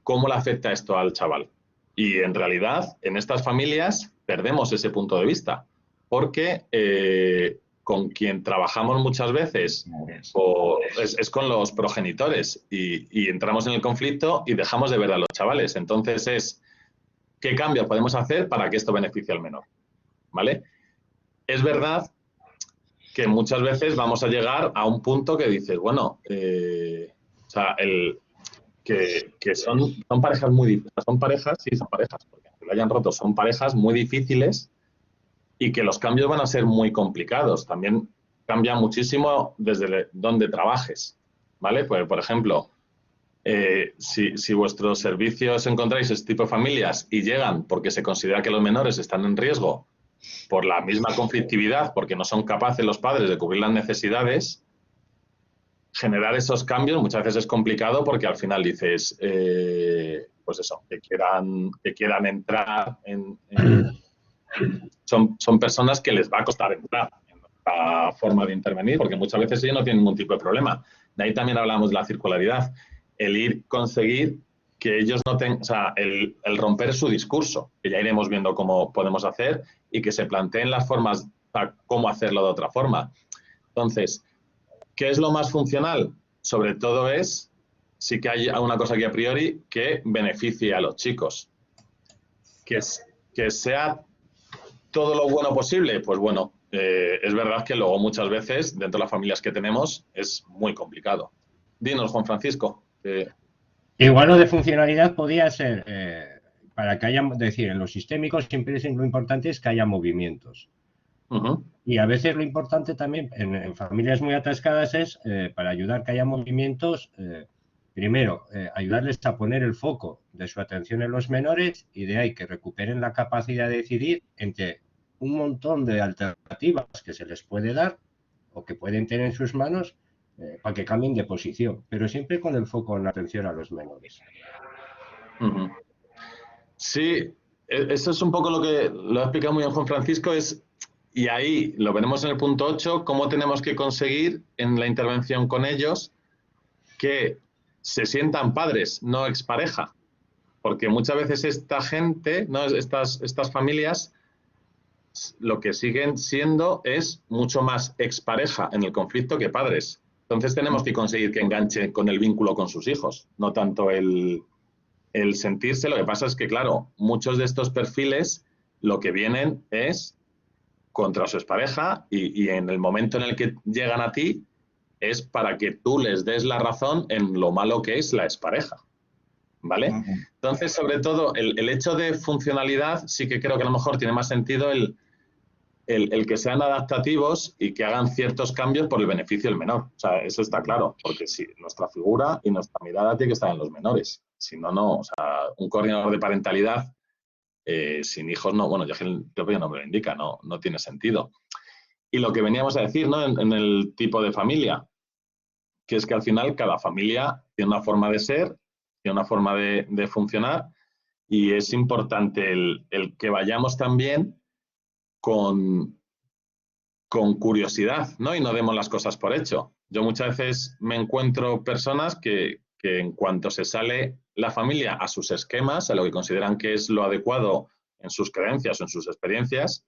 cómo le afecta esto al chaval. Y en realidad, en estas familias perdemos ese punto de vista, porque con quien trabajamos muchas veces es con los progenitores y entramos en el conflicto y dejamos de ver a los chavales. Entonces es, ¿qué cambio podemos hacer para que esto beneficie al menor? ¿Vale? Es verdad que muchas veces vamos a llegar a un punto que dices, bueno, o sea, que son parejas muy difíciles, son parejas, sí, son parejas, porque aunque lo hayan roto, son parejas muy difíciles y que los cambios van a ser muy complicados. También cambia muchísimo desde donde trabajes, ¿vale? Pues, por ejemplo, si vuestros servicios encontráis este tipo de familias y llegan porque se considera que los menores están en riesgo por la misma conflictividad, porque no son capaces los padres de cubrir las necesidades, generar esos cambios muchas veces es complicado porque al final dices, pues eso, que quieran entrar son personas que les va a costar entrar en la forma de intervenir, porque muchas veces ellos no tienen ningún tipo de problema. De ahí también hablamos de la circularidad, conseguir que ellos no tengan, o sea, el romper su discurso, que ya iremos viendo cómo podemos hacer y que se planteen las formas para cómo hacerlo de otra forma. Entonces, ¿qué es lo más funcional? Sobre todo es, sí que hay una cosa aquí a priori, que beneficie a los chicos. Que sea todo lo bueno posible, pues bueno, es verdad que luego muchas veces, dentro de las familias que tenemos, es muy complicado. Dinos, Juan Francisco. Igual lo de funcionalidad podría ser, para que haya, es decir, en los sistémicos siempre lo importante es que haya movimientos. Y a veces lo importante también en familias muy atascadas es, para ayudar que haya movimientos, primero, ayudarles a poner el foco de su atención en los menores y de ahí que recuperen la capacidad de decidir entre un montón de alternativas que se les puede dar o que pueden tener en sus manos para que cambien de posición, pero siempre con el foco en la atención a los menores. Sí, eso es un poco lo que lo ha explicado muy bien Juan Francisco, y ahí lo veremos en el punto 8, cómo tenemos que conseguir en la intervención con ellos que se sientan padres, no expareja. Porque muchas veces esta gente, ¿no? estas familias, lo que siguen siendo es mucho más expareja en el conflicto que padres. Entonces tenemos que conseguir que enganche con el vínculo con sus hijos, no tanto el sentirse. Lo que pasa es que, claro, muchos de estos perfiles lo que vienen es contra su expareja y en el momento en el que llegan a ti es para que tú les des la razón en lo malo que es la expareja, ¿vale? Entonces, sobre todo, el hecho de funcionalidad sí que creo que a lo mejor tiene más sentido el que sean adaptativos y que hagan ciertos cambios por el beneficio del menor. O sea, eso está claro, porque si nuestra figura y nuestra mirada tiene que estar en los menores. Si no, no. O sea, un coordinador de parentalidad sin hijos, no. Bueno, ya que el propio nombre lo indica, no tiene sentido. Y lo que veníamos a decir, ¿no? En el tipo de familia, que es que al final cada familia tiene una forma de ser, tiene una forma de funcionar y es importante el que vayamos también con curiosidad, ¿no? Y no demos las cosas por hecho. Yo muchas veces me encuentro personas que en cuanto se sale la familia a sus esquemas, a lo que consideran que es lo adecuado en sus creencias o en sus experiencias,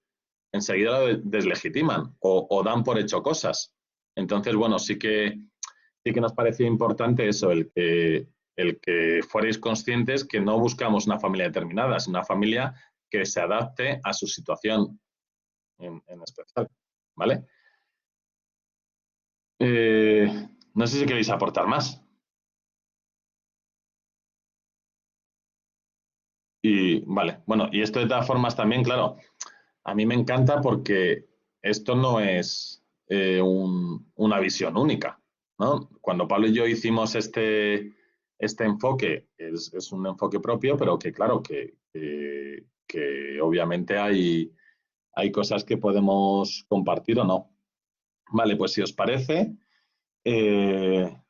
enseguida lo deslegitiman o dan por hecho cosas. Entonces, bueno, sí que nos parecía importante eso, el que fuerais conscientes que no buscamos una familia determinada, sino una familia que se adapte a su situación en especial, ¿vale? No sé si queréis aportar más. Y vale, bueno, y esto de todas formas también, claro, a mí me encanta porque esto no es una visión única, ¿no? Cuando Pablo y yo hicimos este enfoque, es un enfoque propio, pero que claro, que obviamente hay cosas que podemos compartir o no. Vale, pues si os parece,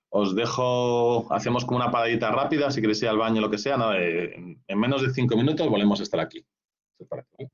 os dejo, hacemos como una paradita rápida, si queréis ir al baño o lo que sea, nada, en menos de 5 minutos volvemos a estar aquí. ¿Qué os parece?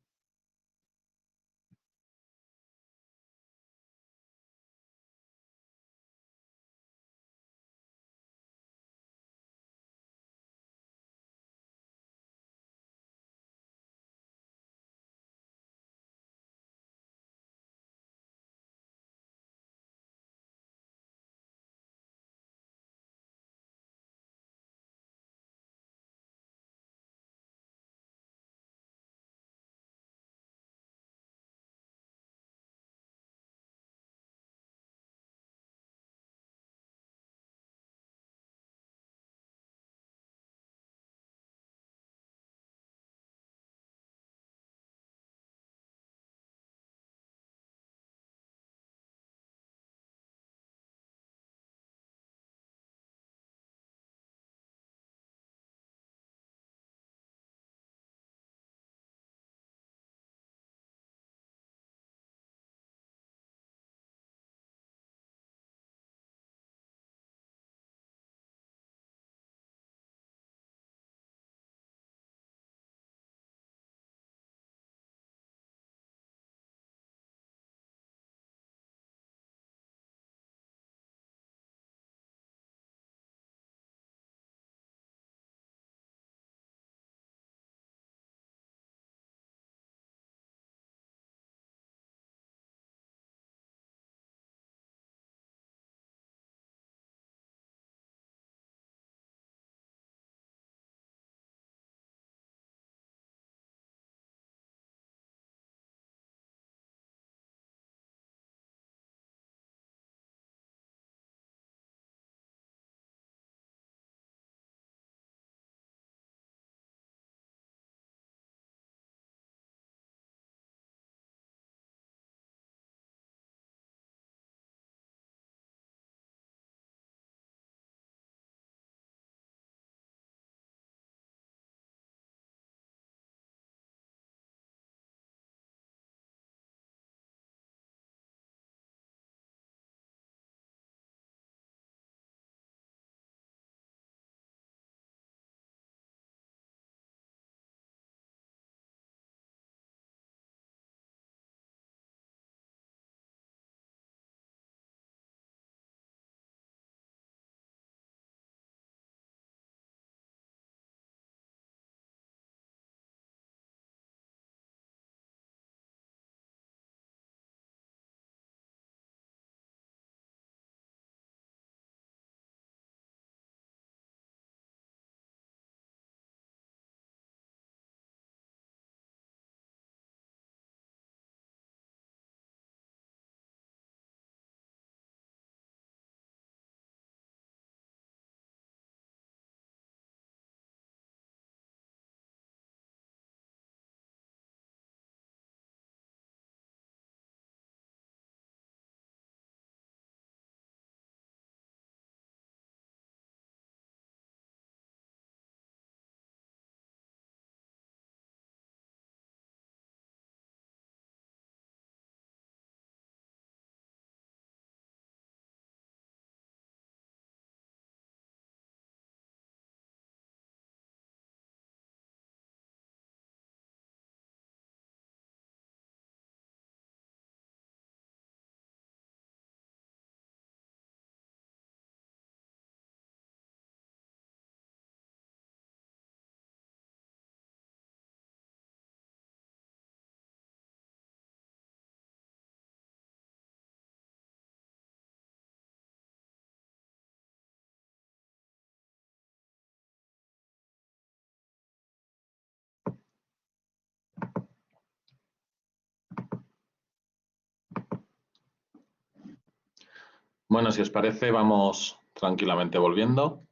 Bueno, si os parece, vamos tranquilamente volviendo.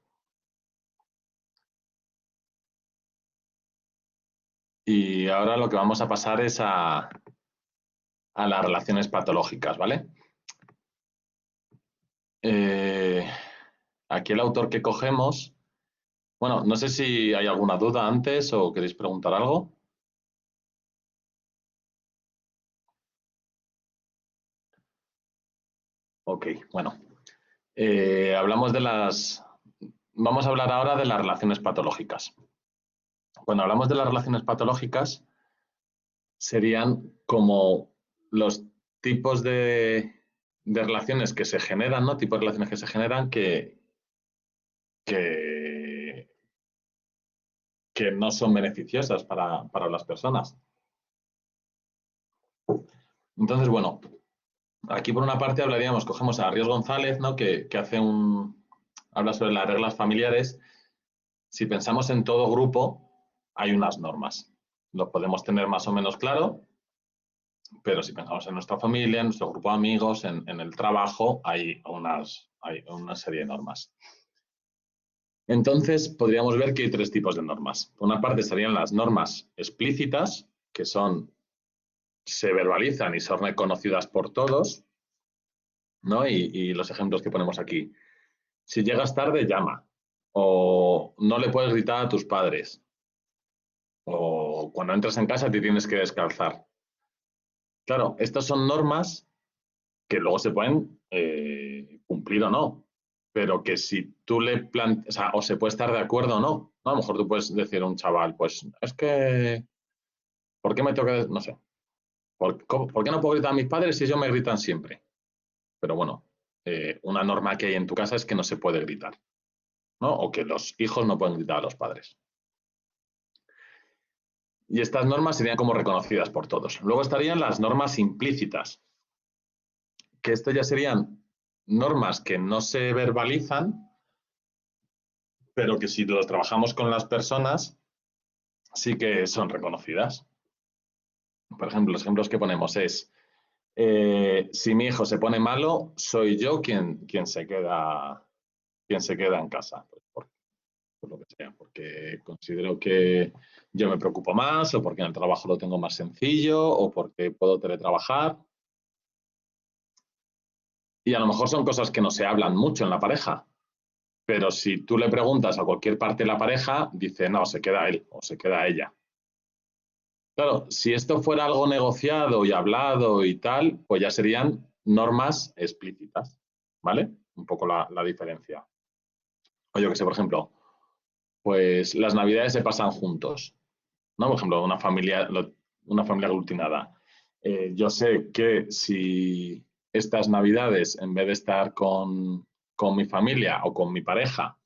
Y ahora lo que vamos a pasar es a las relaciones patológicas, ¿vale? Aquí el autor que cogemos... Bueno, no sé si hay alguna duda antes o queréis preguntar algo. Ok, bueno. Hablamos de las... Vamos a hablar ahora de las relaciones patológicas. Cuando hablamos de las relaciones patológicas, serían como los tipos de relaciones que se generan, ¿no? Tipos de relaciones que se generan que no son beneficiosas para las personas. Entonces, bueno, aquí por una parte hablaríamos, cogemos a Ríos González, ¿no? que hace habla sobre las reglas familiares. Si pensamos en todo grupo, hay unas normas. Lo podemos tener más o menos claro, pero si pensamos en nuestra familia, en nuestro grupo de amigos, en el trabajo, hay una serie de normas. Entonces, podríamos ver que hay tres tipos de normas. Por una parte estarían las normas explícitas, que se verbalizan y son reconocidas por todos, ¿no? Y los ejemplos que ponemos aquí. Si llegas tarde, llama. O no le puedes gritar a tus padres. O cuando entras en casa te tienes que descalzar. Claro, estas son normas que luego se pueden cumplir o no, pero que si tú le planteas, o se puede estar de acuerdo o no. A lo mejor tú puedes decir a un chaval, pues es que, ¿por qué me toca, no sé, ¿por qué no puedo gritar a mis padres si ellos me gritan siempre? Pero bueno, una norma que hay en tu casa es que no se puede gritar, ¿no? O que los hijos no pueden gritar a los padres. Y estas normas serían como reconocidas por todos. Luego estarían las normas implícitas, que esto ya serían normas que no se verbalizan, pero que si los trabajamos con las personas, sí que son reconocidas. Por ejemplo, los ejemplos que ponemos es, si mi hijo se pone malo, soy yo quien se queda en casa. Por lo que sea, porque considero que yo me preocupo más, o porque en el trabajo lo tengo más sencillo, o porque puedo teletrabajar. Y a lo mejor son cosas que no se hablan mucho en la pareja, pero si tú le preguntas a cualquier parte de la pareja, dice, no, se queda él o se queda ella. Claro, si esto fuera algo negociado y hablado y tal, pues ya serían normas explícitas, ¿vale? Un poco la diferencia. O yo que sé, por ejemplo, pues las navidades se pasan juntos, ¿no? Por ejemplo, una familia aglutinada. Yo sé que si estas navidades, en vez de estar con mi familia o con mi pareja,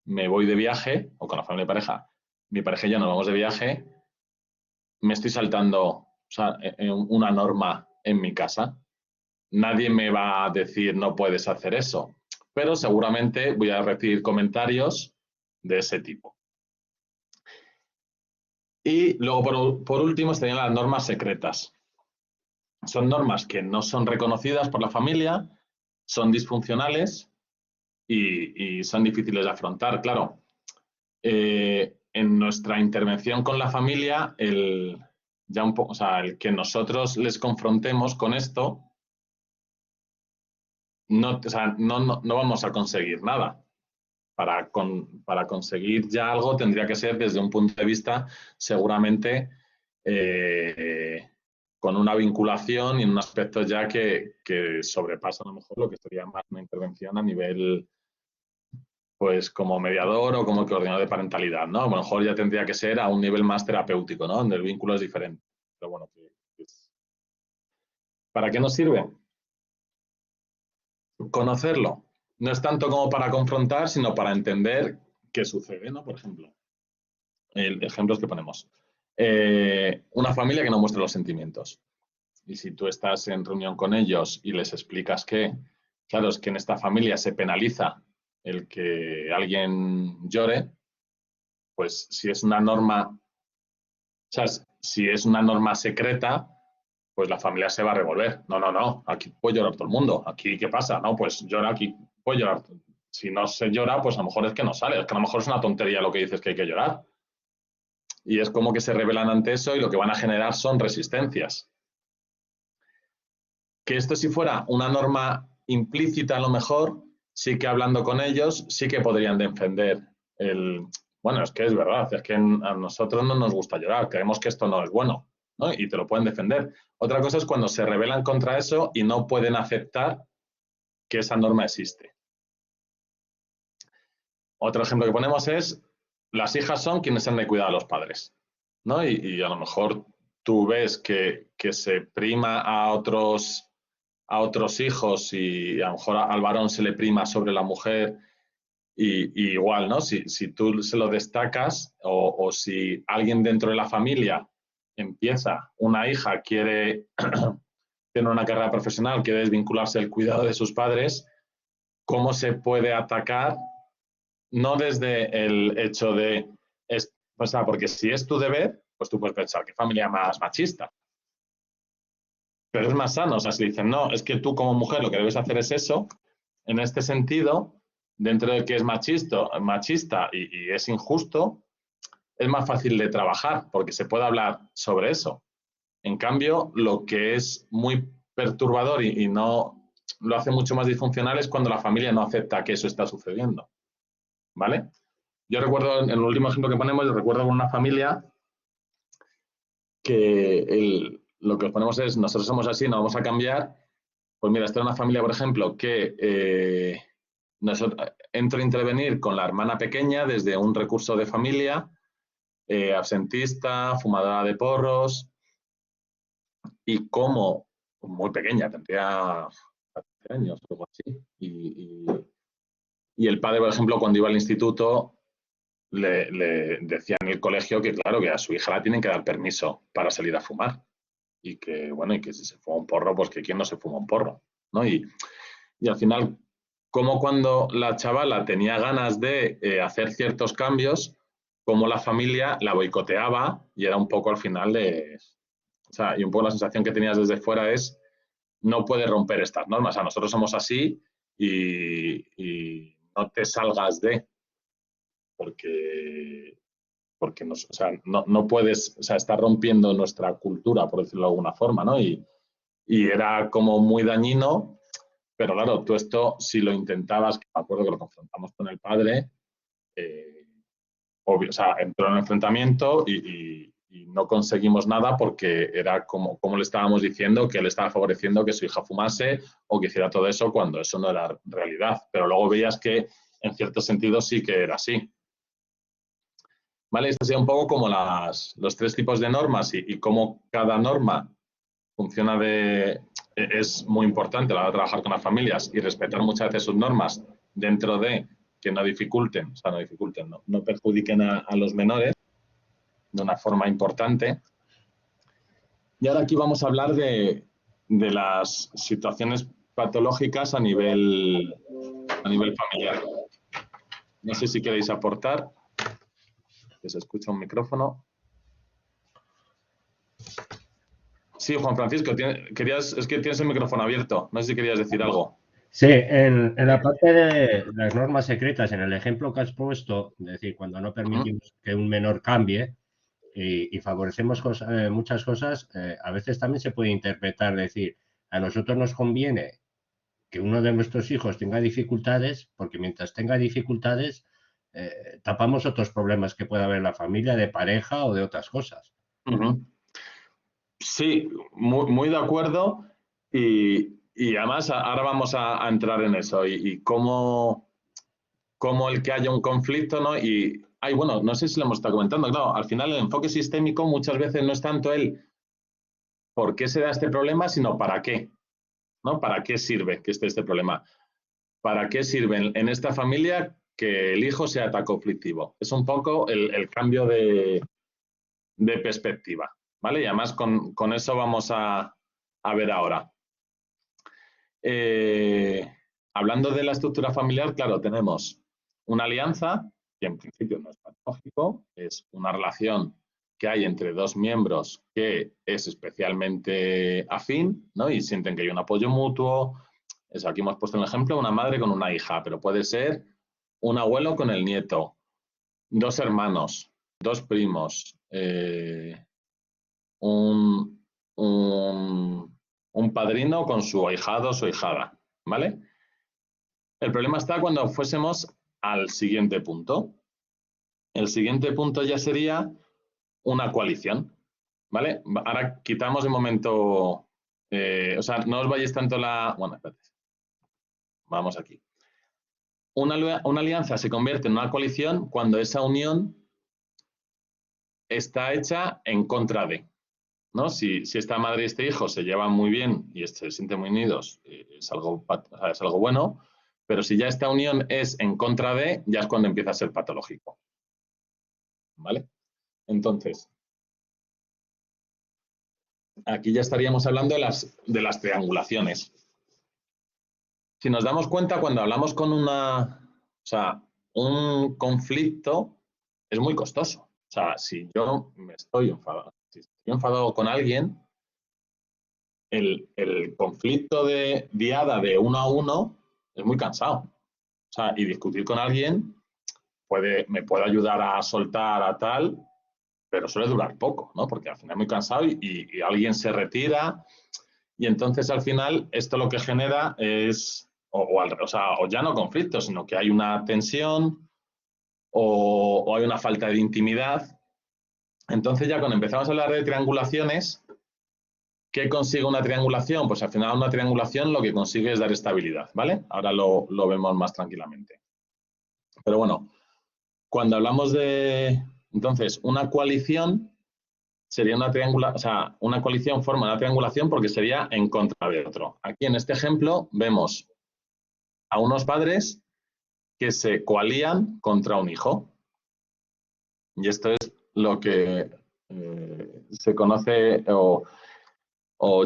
me voy de viaje, o con la familia de pareja, mi pareja y yo nos vamos de viaje, me estoy saltando una norma en mi casa. Nadie me va a decir no puedes hacer eso, pero seguramente voy a recibir comentarios de ese tipo. Y luego, por último, estarían las normas secretas. Son normas que no son reconocidas por la familia, son disfuncionales y son difíciles de afrontar. Claro, en nuestra intervención con la familia, el que nosotros les confrontemos con esto, no vamos a conseguir nada. Para conseguir ya algo tendría que ser desde un punto de vista seguramente con una vinculación y en un aspecto ya que sobrepasa a lo mejor lo que sería más una intervención a nivel pues como mediador o como coordinador de parentalidad, ¿no? A lo mejor ya tendría que ser a un nivel más terapéutico, ¿no? Donde el vínculo es diferente. Pero bueno, ¿para qué nos sirve? Conocerlo. No es tanto como para confrontar, sino para entender qué sucede, ¿no? Por ejemplo, ejemplos que ponemos. Una familia que no muestra los sentimientos. Y si tú estás en reunión con ellos y les explicas que, claro, es que en esta familia se penaliza el que alguien llore, pues si es una norma, o sea, si es una norma secreta, pues la familia se va a revolver. No, no, no, aquí puede llorar todo el mundo. Aquí, ¿qué pasa? No, pues llora aquí, puede llorar. Si no se llora, pues a lo mejor es que no sale. Es que a lo mejor es una tontería lo que dices que hay que llorar. Y es como que se rebelan ante eso y lo que van a generar son resistencias. Que esto si fuera una norma implícita a lo mejor, sí que hablando con ellos, sí que podrían defender el... Bueno, es que es verdad, es que a nosotros no nos gusta llorar, creemos que esto no es bueno, ¿no? Y te lo pueden defender. Otra cosa es cuando se rebelan contra eso y no pueden aceptar que esa norma existe. Otro ejemplo que ponemos es, las hijas son quienes han de cuidar a los padres, ¿no? Y a lo mejor tú ves que se prima a otros hijos y a lo mejor al varón se le prima sobre la mujer y igual, ¿no? Si tú se lo destacas o si alguien dentro de la familia empieza, una hija quiere tener una carrera profesional, quiere desvincularse del cuidado de sus padres, ¿cómo se puede atacar? No desde el hecho de, o sea, porque si es tu deber, pues tú puedes pensar, qué familia más machista. Pero es más sano, o sea, si dicen, no, es que tú como mujer lo que debes hacer es eso, en este sentido, dentro de que es machista y es injusto, es más fácil de trabajar porque se puede hablar sobre eso. En cambio, lo que es muy perturbador y no lo hace mucho más disfuncional es cuando la familia no acepta que eso está sucediendo. ¿Vale? Yo recuerdo, en el último ejemplo que ponemos, yo recuerdo con una familia que lo que os ponemos es, nosotros somos así, no vamos a cambiar. Pues mira, esta es una familia, por ejemplo, que entro a intervenir con la hermana pequeña desde un recurso de familia, absentista, fumadora de porros, y como muy pequeña, tendría 14 años o algo así. Y el padre, por ejemplo, cuando iba al instituto, le decía en el colegio que, claro, que a su hija la tienen que dar permiso para salir a fumar. Y que, bueno, y que si se fuma un porro, pues que quién no se fuma un porro, ¿no? Y al final, como cuando la chavala tenía ganas de hacer ciertos cambios, como la familia la boicoteaba y era un poco al final de... O sea, y un poco la sensación que tenías desde fuera es, no puedes romper estas normas, o sea, nosotros somos así y no te salgas de... porque o sea, no puedes, o sea, está rompiendo nuestra cultura, por decirlo de alguna forma, ¿no? Y era como muy dañino, pero claro, tú esto, si lo intentabas, que me acuerdo que lo confrontamos con el padre, obvio, o sea, entró en el enfrentamiento y no conseguimos nada porque era como le estábamos diciendo que él estaba favoreciendo que su hija fumase o que hiciera todo eso cuando eso no era realidad. Pero luego veías que en cierto sentido sí que era así. ¿Vale? Esto sería un poco como los tres tipos de normas y cómo cada norma funciona es muy importante a la hora de trabajar con las familias y respetar muchas veces sus normas dentro de que no dificulten, o sea, no perjudiquen a los menores de una forma importante. Y ahora aquí vamos a hablar de las situaciones patológicas a nivel familiar. No sé si queréis aportar. Que se escucha un micrófono. Sí, Juan Francisco, es que tienes el micrófono abierto. No sé si querías decir algo. Sí, en la parte de las normas secretas, en el ejemplo que has puesto, es decir, cuando no permitimos que un menor cambie y favorecemos muchas cosas, a veces también se puede interpretar, decir, a nosotros nos conviene que uno de nuestros hijos tenga dificultades, porque mientras tenga dificultades, tapamos otros problemas que pueda haber en la familia, de pareja o de otras cosas. Sí, muy de acuerdo. Y además ahora vamos a entrar en eso y cómo el que haya un conflicto, ¿no? Y, bueno, no sé si lo hemos estado comentando, claro, al final el enfoque sistémico muchas veces no es tanto el por qué se da este problema, sino para qué, ¿no? ¿Para qué sirve que esté este problema? ¿Para qué sirve en esta familia que el hijo sea tan conflictivo? Es un poco el cambio de perspectiva, ¿vale? Y además con eso vamos a ver ahora. Hablando de la estructura familiar, claro, tenemos una alianza, que en principio no es patológico, es una relación que hay entre dos miembros que es especialmente afín, ¿no? Y sienten que hay un apoyo mutuo. Eso, aquí hemos puesto un ejemplo, una madre con una hija, pero puede ser un abuelo con el nieto, dos hermanos, dos primos, un padrino con su ahijado o su ahijada, ¿vale? El problema está cuando fuésemos al siguiente punto. El siguiente punto ya sería una coalición, ¿vale? Ahora quitamos de momento, o sea, no os vayáis tanto la... Bueno, espérate. Vamos aquí. Una alianza se convierte en una coalición cuando esa unión está hecha en contra de, ¿no? Si esta madre y este hijo se llevan muy bien y se sienten muy unidos, es algo bueno, pero si ya esta unión es en contra de, ya es cuando empieza a ser patológico. ¿Vale? Entonces, aquí ya estaríamos hablando de las triangulaciones. Si nos damos cuenta, cuando hablamos con un conflicto es muy costoso. O sea, si yo estoy enfadado con alguien, el conflicto de diada de 1 a 1 es muy cansado. O sea, y discutir con alguien me puede ayudar a soltar a tal, pero suele durar poco, ¿no? Porque al final es muy cansado y alguien se retira y entonces al final esto lo que genera es, o ya no conflicto, sino que hay una tensión o hay una falta de intimidad. Entonces ya cuando empezamos a hablar de triangulaciones, ¿qué consigue una triangulación? Pues al final una triangulación lo que consigue es dar estabilidad, ¿vale? Ahora lo vemos más tranquilamente. Pero bueno, cuando hablamos de, entonces, una coalición sería una coalición forma una triangulación porque sería en contra de otro. Aquí en este ejemplo vemos a unos padres que se coalían contra un hijo. Y esto es lo que se conoce o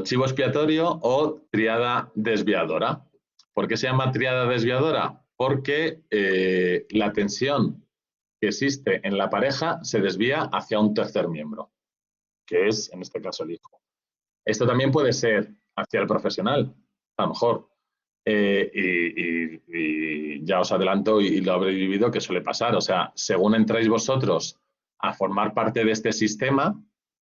chivo expiatorio o tríada desviadora. ¿Por qué se llama tríada desviadora? Porque la tensión que existe en la pareja se desvía hacia un tercer miembro, que es, en este caso, el hijo. Esto también puede ser hacia el profesional, a lo mejor. Y ya os adelanto y lo habréis vivido que suele pasar. O sea, según entráis vosotros a formar parte de este sistema,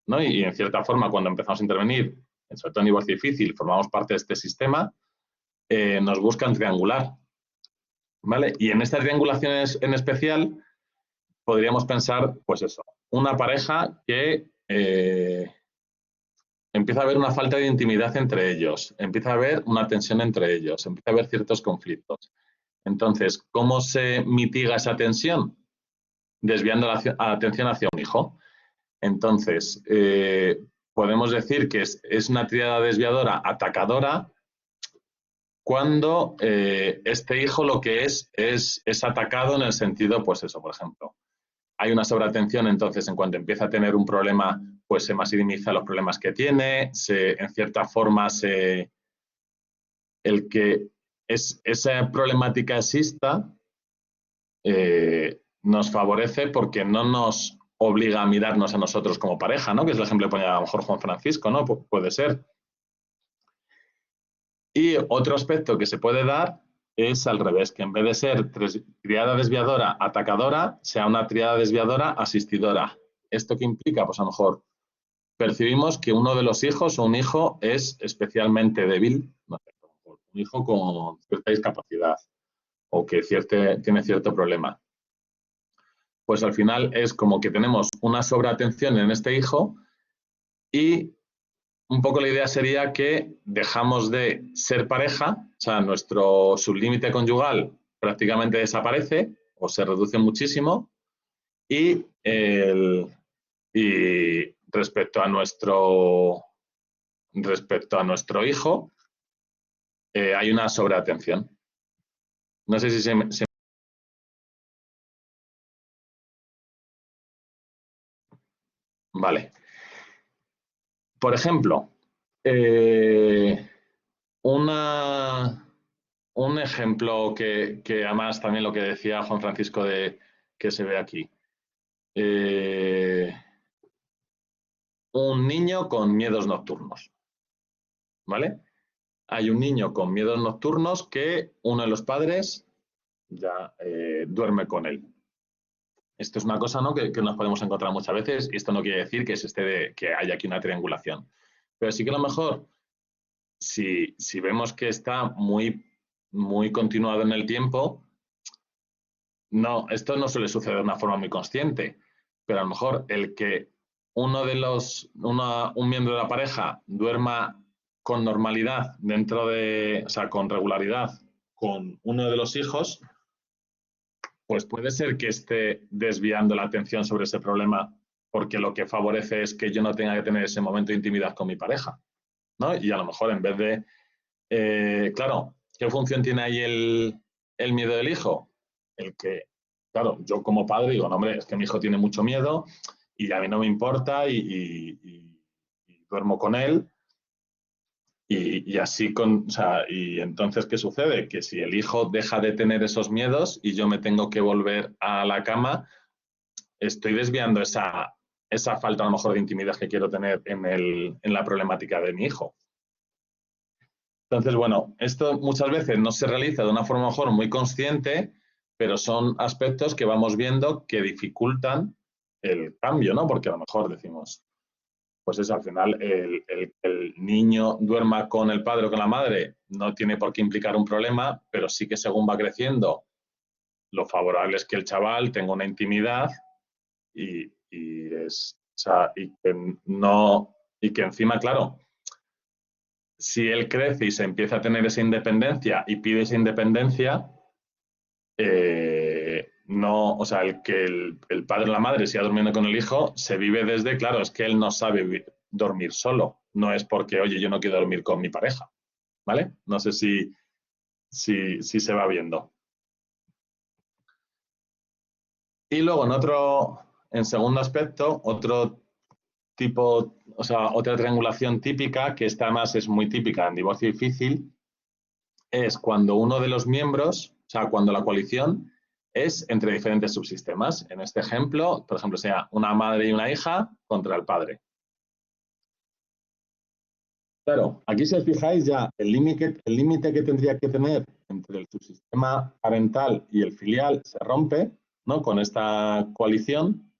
¿no? Y en cierta forma, cuando empezamos a intervenir, sobre todo en divorcio difícil, formamos parte de este sistema, nos buscan triangular. ¿Vale? Y en estas triangulaciones en especial, podríamos pensar, pues eso, una pareja que empieza a haber una falta de intimidad entre ellos, empieza a haber una tensión entre ellos, empieza a haber ciertos conflictos. Entonces, ¿cómo se mitiga esa tensión? Desviando la atención hacia un hijo. Entonces, podemos decir que es una tríada desviadora atacadora cuando este hijo lo que es atacado en el sentido, pues eso, por ejemplo, hay una sobreatención, entonces en cuanto empieza a tener un problema, pues se maximiza los problemas que tiene, en cierta forma el que esa problemática exista nos favorece porque no nos obliga a mirarnos a nosotros como pareja, ¿no? Que es el ejemplo que ponía a lo mejor Juan Francisco, ¿no? Puede ser. Y otro aspecto que se puede dar es al revés, que en vez de ser triada desviadora atacadora, sea una triada desviadora asistidora. ¿Esto qué implica? Pues a lo mejor percibimos que uno de los hijos o un hijo es especialmente débil, no sé, un hijo con cierta discapacidad o que tiene cierto problema. Pues al final es como que tenemos una sobreatención en este hijo y un poco la idea sería que dejamos de ser pareja, o sea, nuestro sublímite conyugal prácticamente desaparece o se reduce muchísimo y respecto a nuestro hijo hay una sobreatención. No sé si Vale. Por ejemplo, un ejemplo que además también lo que decía Juan Francisco que se ve aquí. un niño con miedos nocturnos, ¿vale? Hay un niño con miedos nocturnos que uno de los padres ya duerme con él. Esto es una cosa, ¿no?, que nos podemos encontrar muchas veces, y esto no quiere decir que, que haya aquí una triangulación. Pero sí que a lo mejor, si vemos que está muy, muy continuado en el tiempo, no, esto no suele suceder de una forma muy consciente, pero a lo mejor el que un miembro de la pareja duerma con normalidad o sea, con regularidad con uno de los hijos, pues puede ser que esté desviando la atención sobre ese problema, porque lo que favorece es que yo no tenga que tener ese momento de intimidad con mi pareja, ¿no? Y a lo mejor en vez de, claro, ¿qué función tiene ahí el miedo del hijo? El que, claro, yo como padre digo, no, hombre, es que mi hijo tiene mucho miedo y a mí no me importa y duermo con él. Y así o sea, y entonces, ¿qué sucede? Que si el hijo deja de tener esos miedos y yo me tengo que volver a la cama, estoy desviando esa falta a lo mejor de intimidad que quiero tener en la problemática de mi hijo. Entonces, bueno, esto muchas veces no se realiza de una forma a lo mejor muy consciente, pero son aspectos que vamos viendo que dificultan el cambio, ¿no? Porque a lo mejor decimos, pues eso, al final el niño duerma con el padre o con la madre no tiene por qué implicar un problema, pero sí que según va creciendo, lo favorable es que el chaval tenga una intimidad y que encima, claro, si él crece y se empieza a tener esa independencia y pide esa independencia, no, o sea, el que el padre o la madre siga durmiendo con el hijo se vive desde, claro, es que él no sabe dormir solo, no es porque, oye, yo no quiero dormir con mi pareja, ¿vale? No sé si se va viendo. Y luego en segundo aspecto, otro tipo, o sea, otra triangulación típica, que esta más es muy típica en divorcio difícil, es cuando uno de los miembros, o sea, cuando la coalición es entre diferentes subsistemas. En este ejemplo, por ejemplo, sea una madre y una hija contra el padre. Claro, aquí si os fijáis ya el límite que tendría que tener entre el subsistema parental y el filial se rompe, ¿no?, con esta coalición.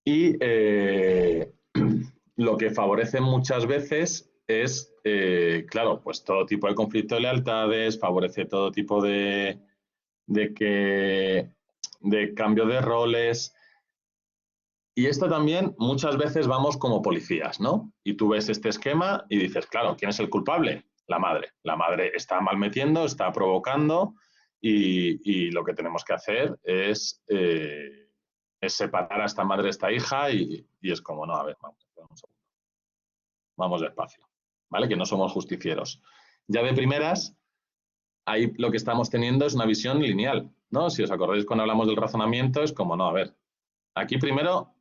Y lo que favorece muchas veces es, claro, pues todo tipo de conflicto de lealtades, favorece todo tipo de cambio de roles. Y esto también muchas veces vamos como policías, ¿no? Y tú ves este esquema y dices, claro, ¿quién es el culpable? La madre. La madre está mal metiendo, está provocando y lo que tenemos que hacer es separar a esta madre de esta hija y es como, no, a ver, vamos despacio, ¿vale? Que no somos justicieros. Ya de primeras, ahí lo que estamos teniendo es una visión lineal, ¿no? Si os acordáis cuando hablamos del razonamiento, es como, no, a ver, aquí primero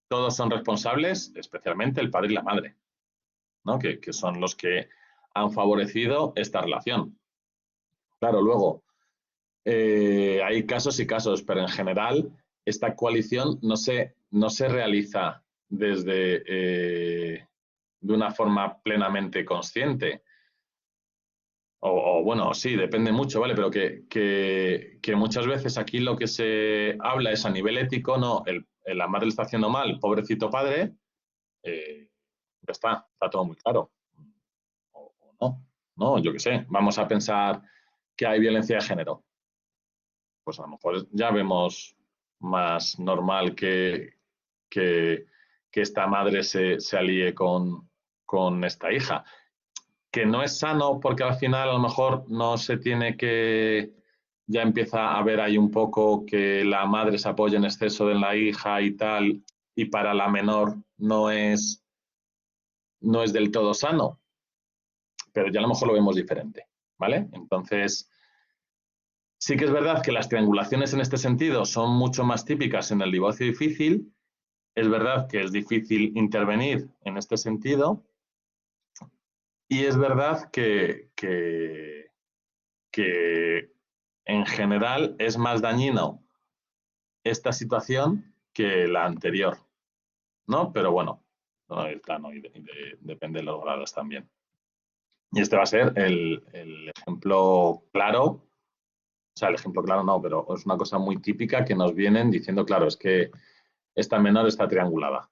todos son responsables, especialmente el padre y la madre, ¿no? Que son los que han favorecido esta relación. Claro, luego, hay casos y casos, pero en general esta coalición no se realiza de una forma plenamente consciente. O bueno, sí, depende mucho, ¿vale? Pero que muchas veces aquí lo que se habla es a nivel ético, no, la madre le está haciendo mal, pobrecito padre, ya está todo muy claro. O no, yo qué sé, vamos a pensar que hay violencia de género. Pues a lo mejor ya vemos más normal que esta madre se alíe con esta hija. Que no es sano porque al final a lo mejor no se tiene que, ya empieza a ver ahí un poco que la madre se apoya en exceso en la hija y tal, y para la menor no es del todo sano, pero ya a lo mejor lo vemos diferente, ¿vale? Entonces, sí que es verdad que las triangulaciones en este sentido son mucho más típicas en el divorcio difícil, es verdad que es difícil intervenir en este sentido, y es verdad que en general es más dañino esta situación que la anterior, ¿no? Pero bueno, no, el plano y depende de los grados también. Y este va a ser el ejemplo claro, o sea, el ejemplo claro no, pero es una cosa muy típica que nos vienen diciendo, claro, es que esta menor está triangulada.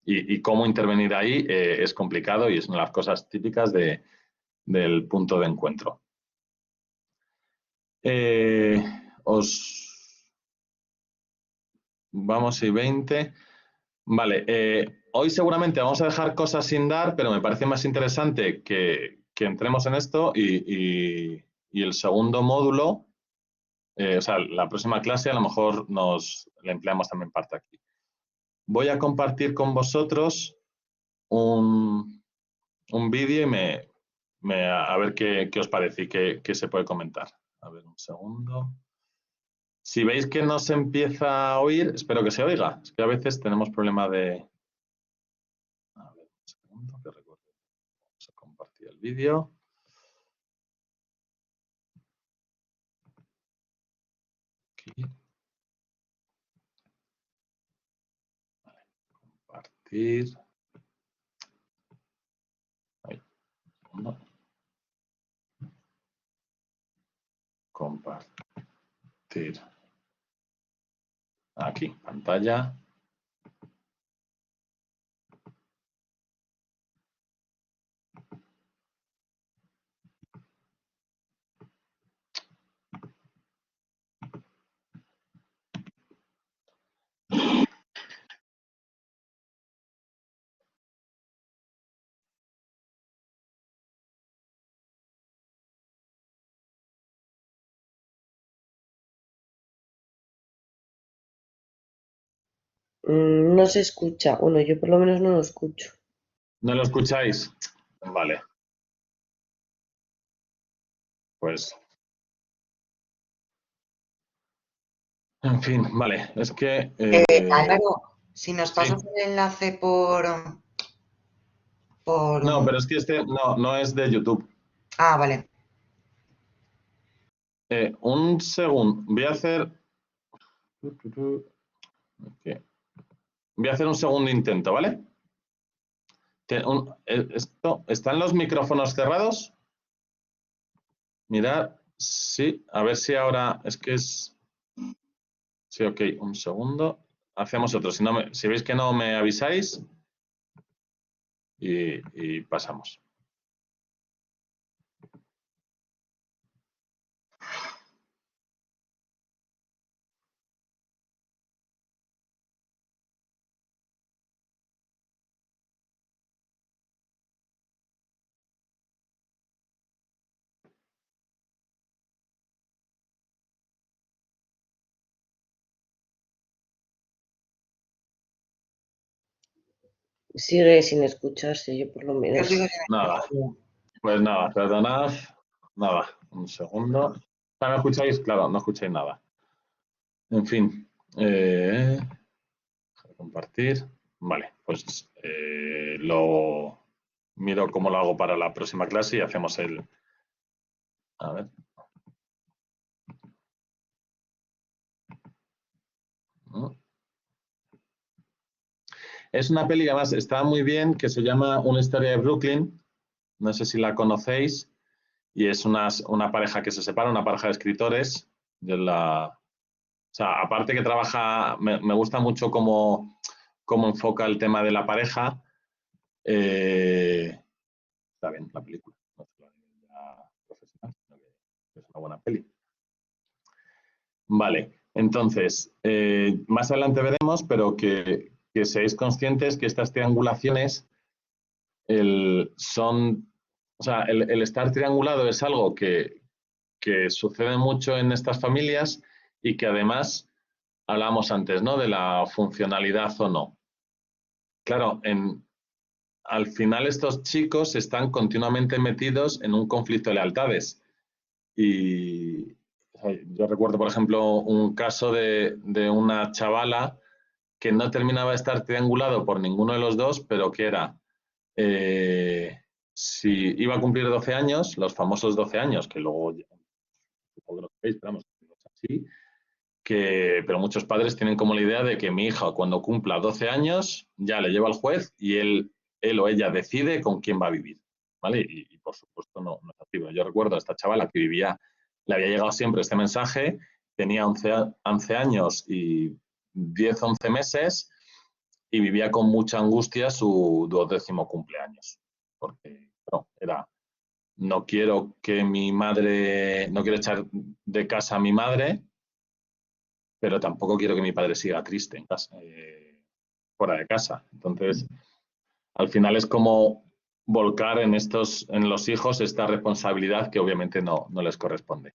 Y cómo intervenir ahí es complicado y es una de las cosas típicas del punto de encuentro. Vamos y 20. Vale, hoy seguramente vamos a dejar cosas sin dar, pero me parece más interesante que entremos en esto y el segundo módulo, o sea, la próxima clase a lo mejor la empleamos también parte aquí. Voy a compartir con vosotros un vídeo y a ver qué os parece y qué se puede comentar. A ver, un segundo. Si veis que no se empieza a oír, espero que se oiga. Es que a veces tenemos problema de... A ver, un segundo, que recuerdo. Vamos a compartir el vídeo. Aquí. Vale, compartir. Ahí, segundo. Compartir. Aquí, pantalla. No se escucha. Bueno, yo por lo menos no lo escucho. ¿No lo escucháis? Vale. Pues... En fin, vale. Es que... Álvaro, si nos sí. pasas el enlace por... No, pero es que este no es de YouTube. Ah, vale. Un segundo. Voy a hacer... Okay. Voy a hacer un segundo intento, ¿vale? ¿Están los micrófonos cerrados? Mirad, sí, a ver si ahora es que es... Sí, ok, un segundo. Hacemos otro. Si veis que no me avisáis y pasamos. Sigue sin escucharse, yo por lo menos. Nada, pues nada, perdonad. Nada, un segundo. ¿No escucháis? Claro, no escucháis nada. En fin. Compartir. Vale, pues lo miro cómo lo hago para la próxima clase y hacemos el... A ver. Es una peli, además, está muy bien, que se llama Una historia de Brooklyn. No sé si la conocéis. Y es una pareja que se separa, una pareja de escritores. O sea, aparte que trabaja, me gusta mucho cómo enfoca el tema de la pareja. Está bien la película. No es una profesional, sino que es una buena peli. Vale, entonces, más adelante veremos, pero que seáis conscientes que estas triangulaciones son, o sea, el estar triangulado es algo que sucede mucho en estas familias y que además hablábamos antes, ¿no? De la funcionalidad o no. Claro, al final estos chicos están continuamente metidos en un conflicto de lealtades. Y yo recuerdo, por ejemplo, un caso de una chavala que no terminaba de estar triangulado por ninguno de los dos, pero que era, si iba a cumplir 12 años, los famosos 12 años, que luego, supongo que lo sabéis, pero vamos, así, pero muchos padres tienen como la idea de que mi hija cuando cumpla 12 años ya le lleva al juez y él o ella decide con quién va a vivir, ¿vale? Y por supuesto no es así. Yo recuerdo a esta chavala que vivía, le había llegado siempre este mensaje, tenía 11 años y 10, 11 meses y vivía con mucha angustia su 12º cumpleaños, porque no quiero que mi madre, no quiero echar de casa a mi madre, pero tampoco quiero que mi padre siga triste en casa, fuera de casa. Entonces, al final es como volcar en los hijos esta responsabilidad que obviamente no les corresponde.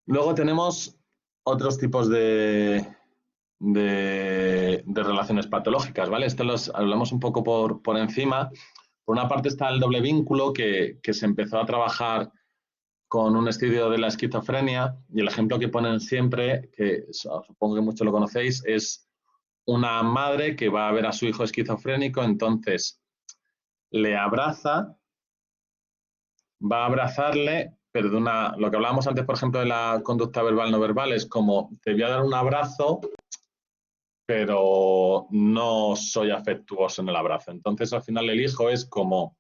Luego tenemos otros tipos de relaciones patológicas, ¿vale? Esto los hablamos un poco por encima. Por una parte está el doble vínculo que se empezó a trabajar con un estudio de la esquizofrenia, y el ejemplo que ponen siempre, que supongo que muchos lo conocéis, es una madre que va a ver a su hijo esquizofrénico, entonces le abraza, va a abrazarle, pero lo que hablábamos antes, por ejemplo, de la conducta verbal no verbal, es como, te voy a dar un abrazo, pero no soy afectuoso en el abrazo. Entonces, al final, el hijo es como,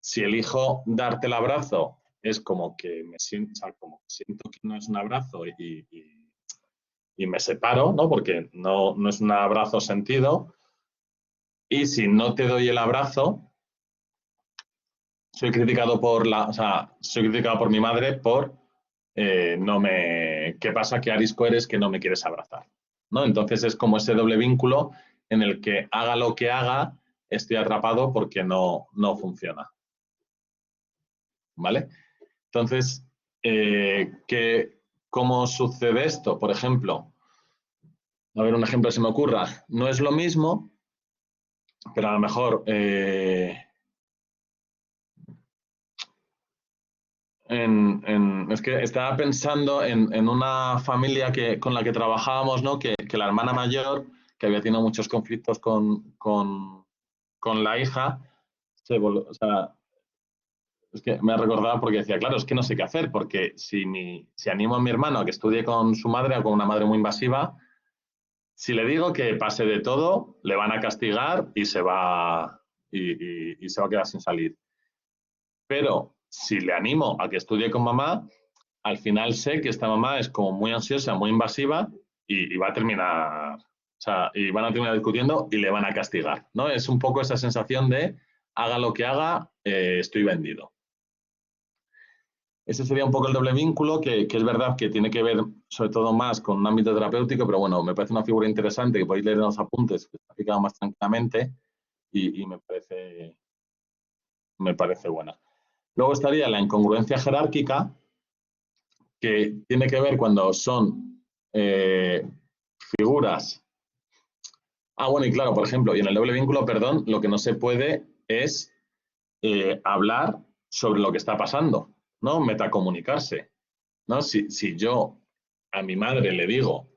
si elijo darte el abrazo, es como que siento que no es un abrazo y me separo, ¿no? Porque no es un abrazo sentido. Y si no te doy el abrazo, soy criticado por mi madre por ¿qué pasa? ¿Qué arisco eres que no me quieres abrazar? ¿No? Entonces es como ese doble vínculo en el que haga lo que haga, estoy atrapado porque no funciona. ¿Vale? Entonces, ¿cómo sucede esto? Por ejemplo, a ver, un ejemplo se me ocurra. No es lo mismo, pero a lo mejor es que estaba pensando en una familia con la que trabajábamos, ¿no? Que la hermana mayor, que había tenido muchos conflictos con la hija, es que me ha recordado porque decía, claro, es que no sé qué hacer, porque si animo a mi hermano a que estudie con su madre o con una madre muy invasiva, si le digo que pase de todo, le van a castigar y se va y se va a quedar sin salir. Pero si le animo a que estudie con mamá, al final sé que esta mamá es como muy ansiosa, muy invasiva y va a terminar, y van a terminar discutiendo y le van a castigar, ¿no? Es un poco esa sensación de haga lo que haga, estoy vendido. Ese sería un poco el doble vínculo, que es verdad que tiene que ver sobre todo más con un ámbito terapéutico, pero bueno, me parece una figura interesante que podéis leer en los apuntes, que está explicado más tranquilamente y me parece buena. Luego estaría la incongruencia jerárquica, que tiene que ver cuando son figuras. Bueno, y claro, por ejemplo, y en el doble vínculo, perdón, lo que no se puede es hablar sobre lo que está pasando, ¿no? Metacomunicarse, ¿no? Si yo a mi madre le digo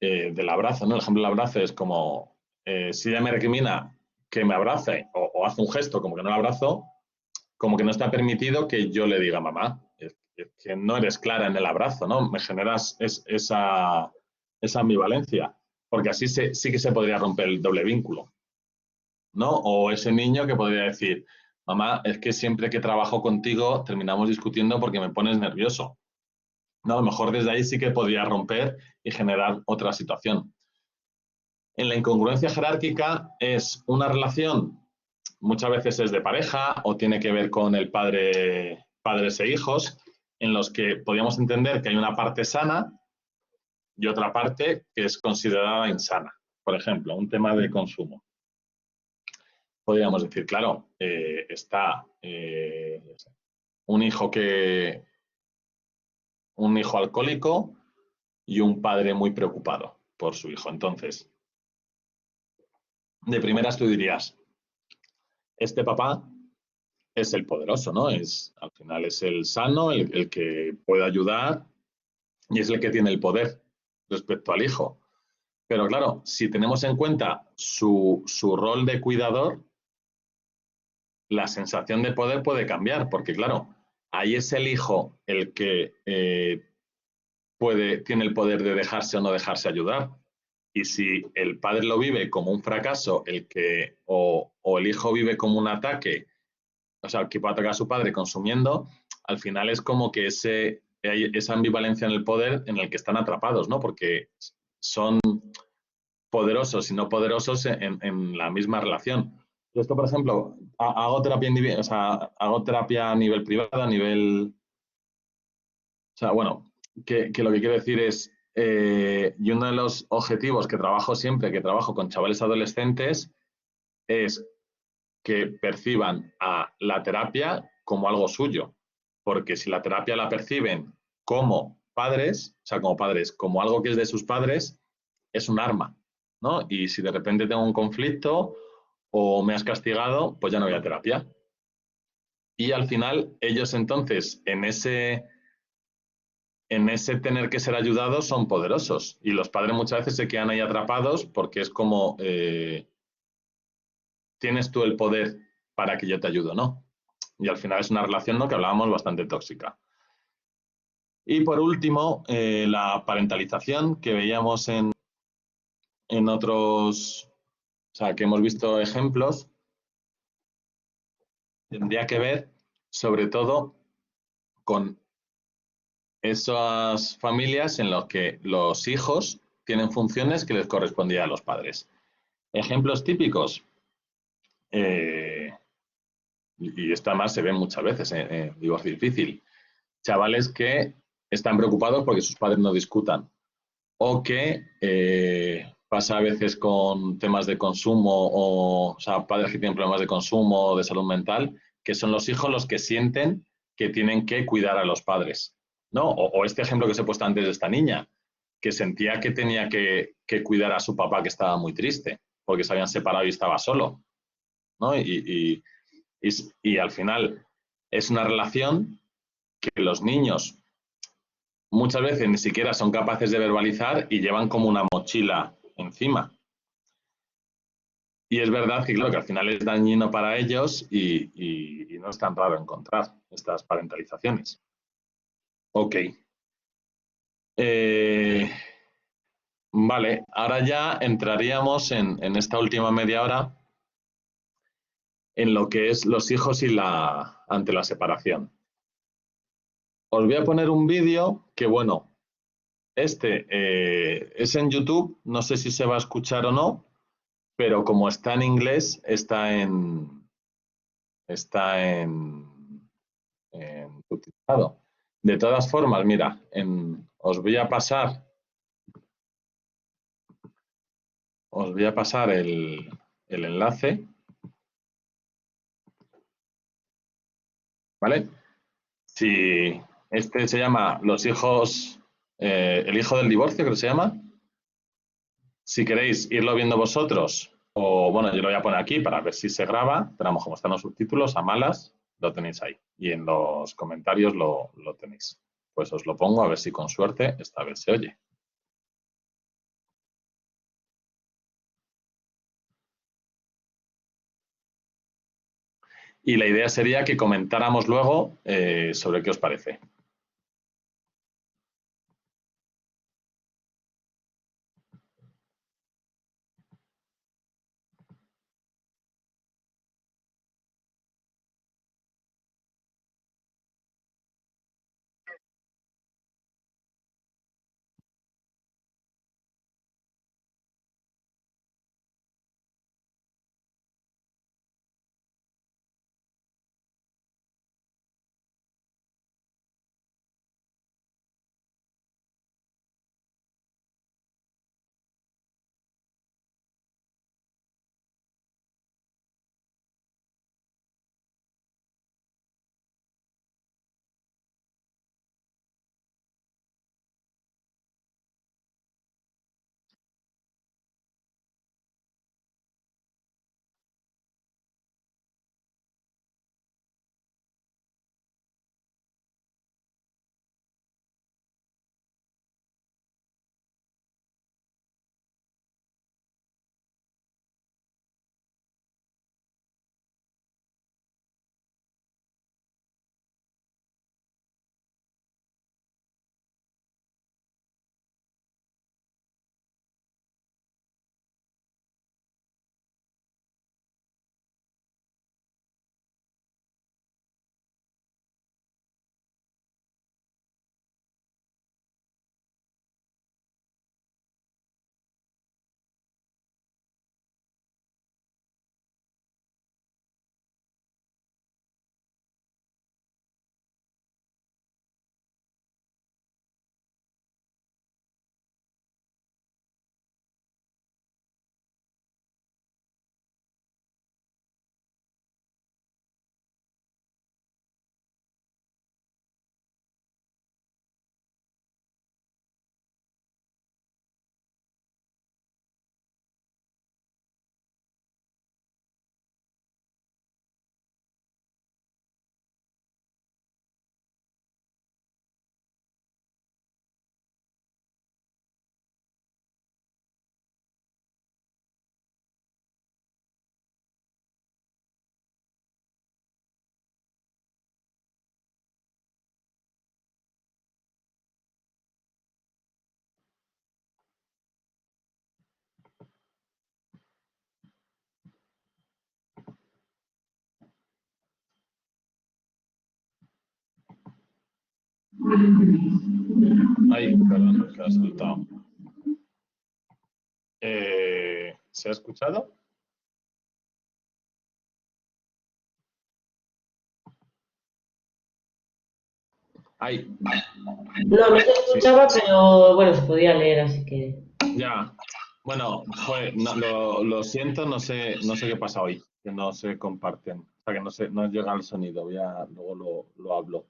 del abrazo, ¿no? El ejemplo del abrazo es como, si ella me recrimina que me abrace o hace un gesto como que no la abrazo, como que no está permitido que yo le diga, mamá, es que no eres clara en el abrazo, ¿no? Me generas esa ambivalencia, porque así sí que se podría romper el doble vínculo, ¿no? O ese niño que podría decir, mamá, es que siempre que trabajo contigo terminamos discutiendo porque me pones nervioso. No, a lo mejor desde ahí sí que podría romper y generar otra situación. En la incongruencia jerárquica es una relación, muchas veces es de pareja o tiene que ver con el padres e hijos, en los que podríamos entender que hay una parte sana y otra parte que es considerada insana. Por ejemplo, un tema de consumo. Podríamos decir, claro, está un hijo alcohólico y un padre muy preocupado por su hijo. Entonces, de primeras tú dirías, este papá es el poderoso, ¿no? Al final es el sano, el que puede ayudar y es el que tiene el poder respecto al hijo. Pero claro, si tenemos en cuenta su rol de cuidador, la sensación de poder puede cambiar, porque claro, ahí es el hijo el que tiene el poder de dejarse o no dejarse ayudar. Y si el padre lo vive como un fracaso, o el hijo vive como un ataque, o sea, que puede atacar a su padre consumiendo, al final es como que hay esa ambivalencia en el poder en el que están atrapados, ¿no? Porque son poderosos y no poderosos en la misma relación. Esto, por ejemplo, hago terapia a nivel privado, a nivel... O sea, bueno, que lo que quiero decir es, y uno de los objetivos que trabajo siempre, que trabajo con chavales adolescentes, es que perciban a la terapia como algo suyo. Porque si la terapia la perciben como padres, o sea, como padres, como algo que es de sus padres, es un arma, ¿no? Y si de repente tengo un conflicto o me has castigado, pues ya no voy a terapia. Y al final, ellos entonces, en ese tener que ser ayudados, son poderosos. Y los padres muchas veces se quedan ahí atrapados porque es como, tienes tú el poder para que yo te ayude, ¿no? Y al final es una relación, ¿no?, que hablábamos, bastante tóxica. Y por último, la parentalización, que veíamos en otros, o sea, que hemos visto ejemplos, tendría que ver sobre todo con esas familias en las que los hijos tienen funciones que les correspondían a los padres. Ejemplos típicos, y esto además se ve muchas veces en divorcio difícil, chavales que están preocupados porque sus padres no discutan, o que pasa a veces con temas de consumo, o sea, padres que tienen problemas de consumo o de salud mental, que son los hijos los que sienten que tienen que cuidar a los padres, ¿no? O este ejemplo que os he puesto antes de esta niña, que sentía que tenía que cuidar a su papá, que estaba muy triste, porque se habían separado y estaba solo, ¿no? Y al final es una relación que los niños muchas veces ni siquiera son capaces de verbalizar y llevan como una mochila encima. Y es verdad que, claro, que al final es dañino para ellos y no es tan raro encontrar estas parentalizaciones. Ok. Vale, ahora ya entraríamos en esta última media hora en lo que es los hijos ante la separación. Os voy a poner un vídeo que, bueno, es en YouTube, no sé si se va a escuchar o no, pero como está en inglés, está en subtitulado. De todas formas, mira, os voy a pasar el enlace, ¿vale? Si este se llama Los hijos, el hijo del divorcio, creo que se llama. Si queréis irlo viendo vosotros, o bueno, yo lo voy a poner aquí para ver si se graba, pero a lo mejor como están los subtítulos, a malas, lo tenéis ahí. Y en los comentarios lo tenéis. Pues os lo pongo a ver si con suerte esta vez se oye. Y la idea sería que comentáramos luego sobre qué os parece. Ay, perdón, que ha saltado. ¿Se ha escuchado? Ay. No se escuchaba, Sí. pero bueno, se podía leer, así que... Ya. Bueno, lo siento, no sé qué pasa hoy, que no se comparten, o sea, que no llega el sonido, ya luego lo hablo.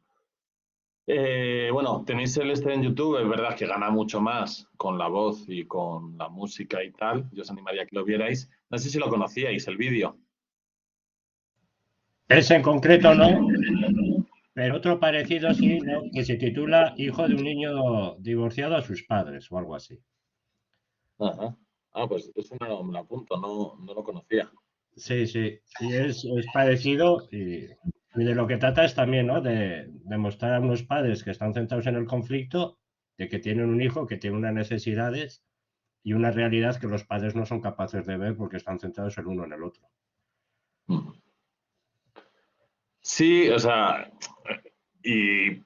Bueno, tenéis el en YouTube, es verdad que gana mucho más con la voz y con la música y tal. Yo os animaría a que lo vierais. No sé si lo conocíais, el vídeo. Ese en concreto no, pero otro parecido sí, ¿no? Que se titula Hijo de un niño divorciado a sus padres o algo así. Ajá. Ah, pues eso me lo apunto, no lo conocía. Sí, sí, y es parecido y de lo que trata es también, ¿no? De mostrar a unos padres que están centrados en el conflicto, de que tienen un hijo que tiene unas necesidades y una realidad que los padres no son capaces de ver porque están centrados el uno en el otro. Sí, o sea, y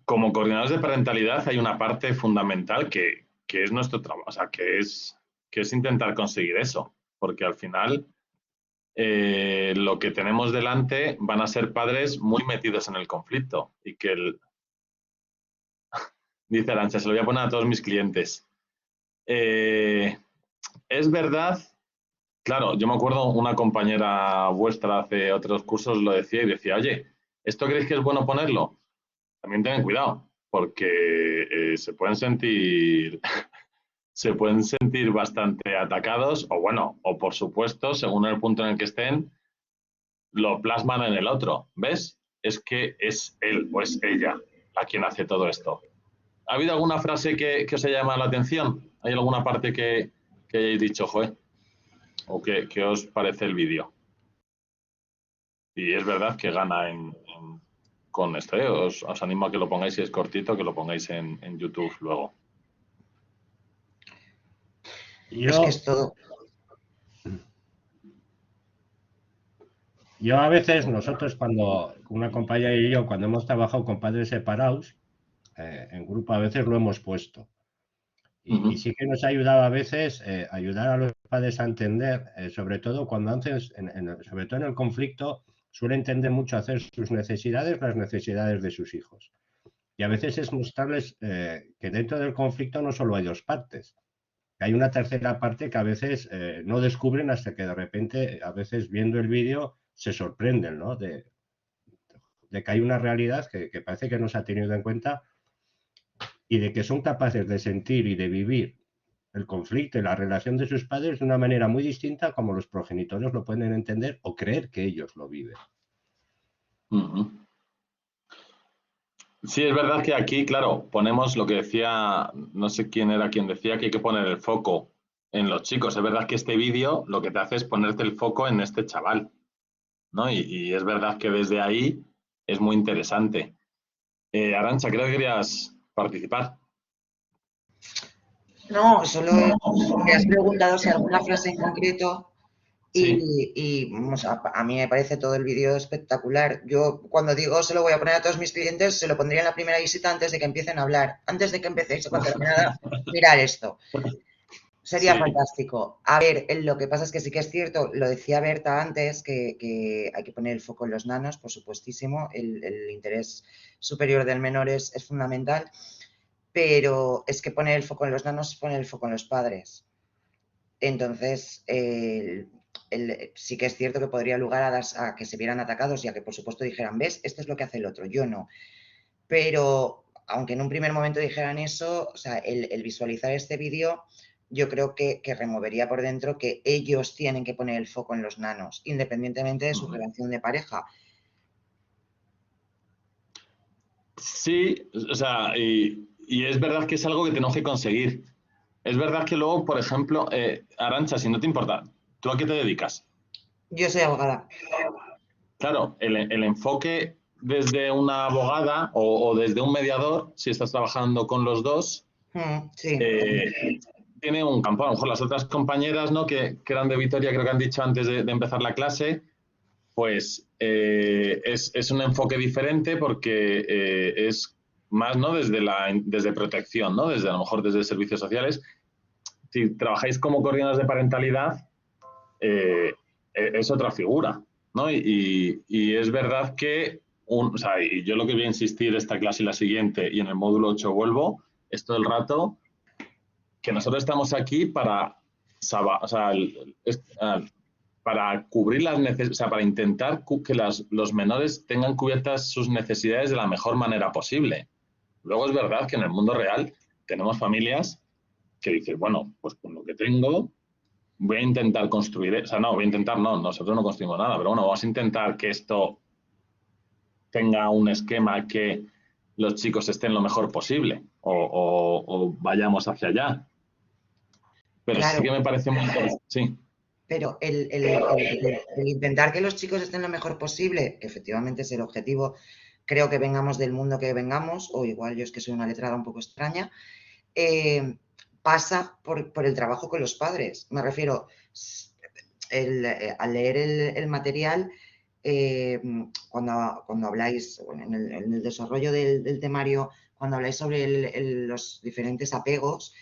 como coordinadores de parentalidad hay una parte fundamental que es nuestro trabajo, o sea, que es intentar conseguir eso, porque al final lo que tenemos delante van a ser padres muy metidos en el conflicto y que dice Arantxa, se lo voy a poner a todos mis clientes. Es verdad, claro, yo me acuerdo una compañera vuestra hace otros cursos lo decía y decía, oye, ¿esto creéis que es bueno ponerlo? También tengan cuidado, porque se pueden sentir bastante atacados o bueno, o por supuesto, según el punto en el que estén, lo plasman en el otro. ¿Ves? Es que es él o es ella a quien hace todo esto. ¿Ha habido alguna frase que os haya llamado la atención? ¿Hay alguna parte que hayáis dicho, joder? ¿O que os parece el vídeo? Y es verdad que gana con esto. Os animo a que lo pongáis, si es cortito, que lo pongáis en YouTube luego. Es que es todo. Yo a veces, nosotros cuando, una compañera y yo, cuando hemos trabajado con padres separados, en grupo a veces lo hemos puesto. Y sí que nos ha ayudado a veces ayudar a los padres a entender, sobre todo cuando antes, sobre todo en el conflicto, suele tender mucho a hacer sus necesidades, las necesidades de sus hijos. Y a veces es mostrarles que dentro del conflicto no solo hay dos partes, que hay una tercera parte que a veces no descubren hasta que de repente, a veces viendo el vídeo, se sorprenden, ¿no? De que hay una realidad que parece que no se ha tenido en cuenta y de que son capaces de sentir y de vivir el conflicto y la relación de sus padres de una manera muy distinta como los progenitores lo pueden entender o creer que ellos lo viven. Sí, es verdad que aquí, claro, ponemos lo que decía, no sé quién era quien decía que hay que poner el foco en los chicos. Es verdad que este vídeo lo que te hace es ponerte el foco en este chaval, ¿no? Y es verdad que desde ahí es muy interesante. Arantxa, creo que querías participar. No, solo me has preguntado si alguna frase en concreto Sí. y o sea, a mí me parece todo el vídeo espectacular. Yo cuando digo se lo voy a poner a todos mis clientes, se lo pondría en la primera visita antes de que empiecen a hablar. Antes de que empecéis o cuando terminada, mirar esto. Sería fantástico. A ver, lo que pasa es que sí que es cierto, lo decía Berta antes, que hay que poner el foco en los nanos, por supuestísimo. El interés superior del menor es fundamental, pero es que poner el foco en los nanos es poner el foco en los padres. Entonces, sí que es cierto que podría lugar a que se vieran atacados y a que, por supuesto, dijeran, ¿ves? Esto es lo que hace el otro, yo no. Pero, aunque en un primer momento dijeran eso, o sea, el visualizar este vídeo, yo creo que removería por dentro que ellos tienen que poner el foco en los nanos, independientemente de su relación de pareja. Sí, o sea, y es verdad que es algo que tenemos que conseguir. Es verdad que luego, por ejemplo, Arantxa, si no te importa, ¿tú a qué te dedicas? Yo soy abogada. Claro, el enfoque desde una abogada o desde un mediador, si estás trabajando con los dos, Sí. tiene un campo. A lo mejor las otras compañeras, ¿no? que eran de Vitoria, creo que han dicho antes de empezar la clase, pues es un enfoque diferente porque es más, ¿no? Desde protección, ¿no? Desde a lo mejor desde servicios sociales. Si trabajáis como coordinadores de parentalidad, es otra figura, ¿no? Y es verdad que, o sea, y yo lo que voy a insistir esta clase y la siguiente, y en el módulo 8 vuelvo, es todo el rato que nosotros estamos aquí para, o sea, para cubrir las necesidades, o sea, para intentar que los menores tengan cubiertas sus necesidades de la mejor manera posible. Luego es verdad que en el mundo real tenemos familias que dicen, bueno, pues con lo que tengo voy a intentar construir, o sea, no, voy a intentar, no, nosotros no construimos nada, pero bueno, vamos a intentar que esto tenga un esquema que los chicos estén lo mejor posible o vayamos hacia allá. Pero Claro, sí que me parece muy interesante, sí. pero el intentar que los chicos estén lo mejor posible, efectivamente es el objetivo. Creo que vengamos del mundo que vengamos, o igual yo es que soy una letrada un poco extraña, pasa por el trabajo con los padres. Me refiero, al leer el material, cuando habláis, bueno, en el desarrollo del temario, cuando habláis sobre los diferentes apegos,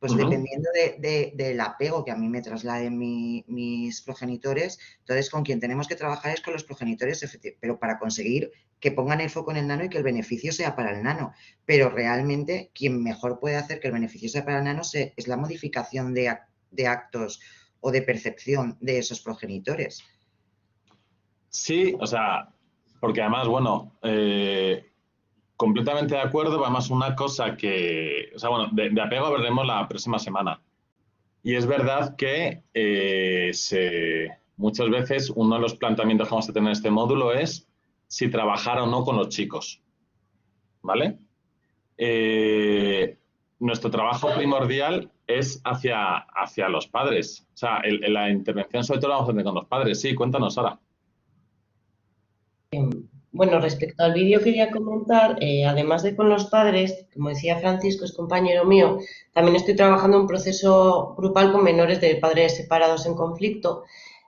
pues dependiendo del apego que a mí me trasladen mis progenitores, entonces con quien tenemos que trabajar es con los progenitores, pero para conseguir que pongan el foco en el nano y que el beneficio sea para el nano. Pero realmente quien mejor puede hacer que el beneficio sea para el nano es la modificación de actos o de percepción de esos progenitores. Sí, o sea, porque además, bueno, completamente de acuerdo, además una cosa que, o sea, bueno, de apego hablaremos la próxima semana. Y es verdad que muchas veces uno de los planteamientos que vamos a tener en este módulo es si trabajar o no con los chicos, ¿vale? Nuestro trabajo primordial es hacia los padres. O sea, la intervención sobre todo la vamos a tener con los padres. Sí, cuéntanos, Sara. Bueno, respecto al vídeo quería comentar, además de con los padres, como decía Francisco, es compañero mío, también estoy trabajando un proceso grupal con menores de padres separados en conflicto.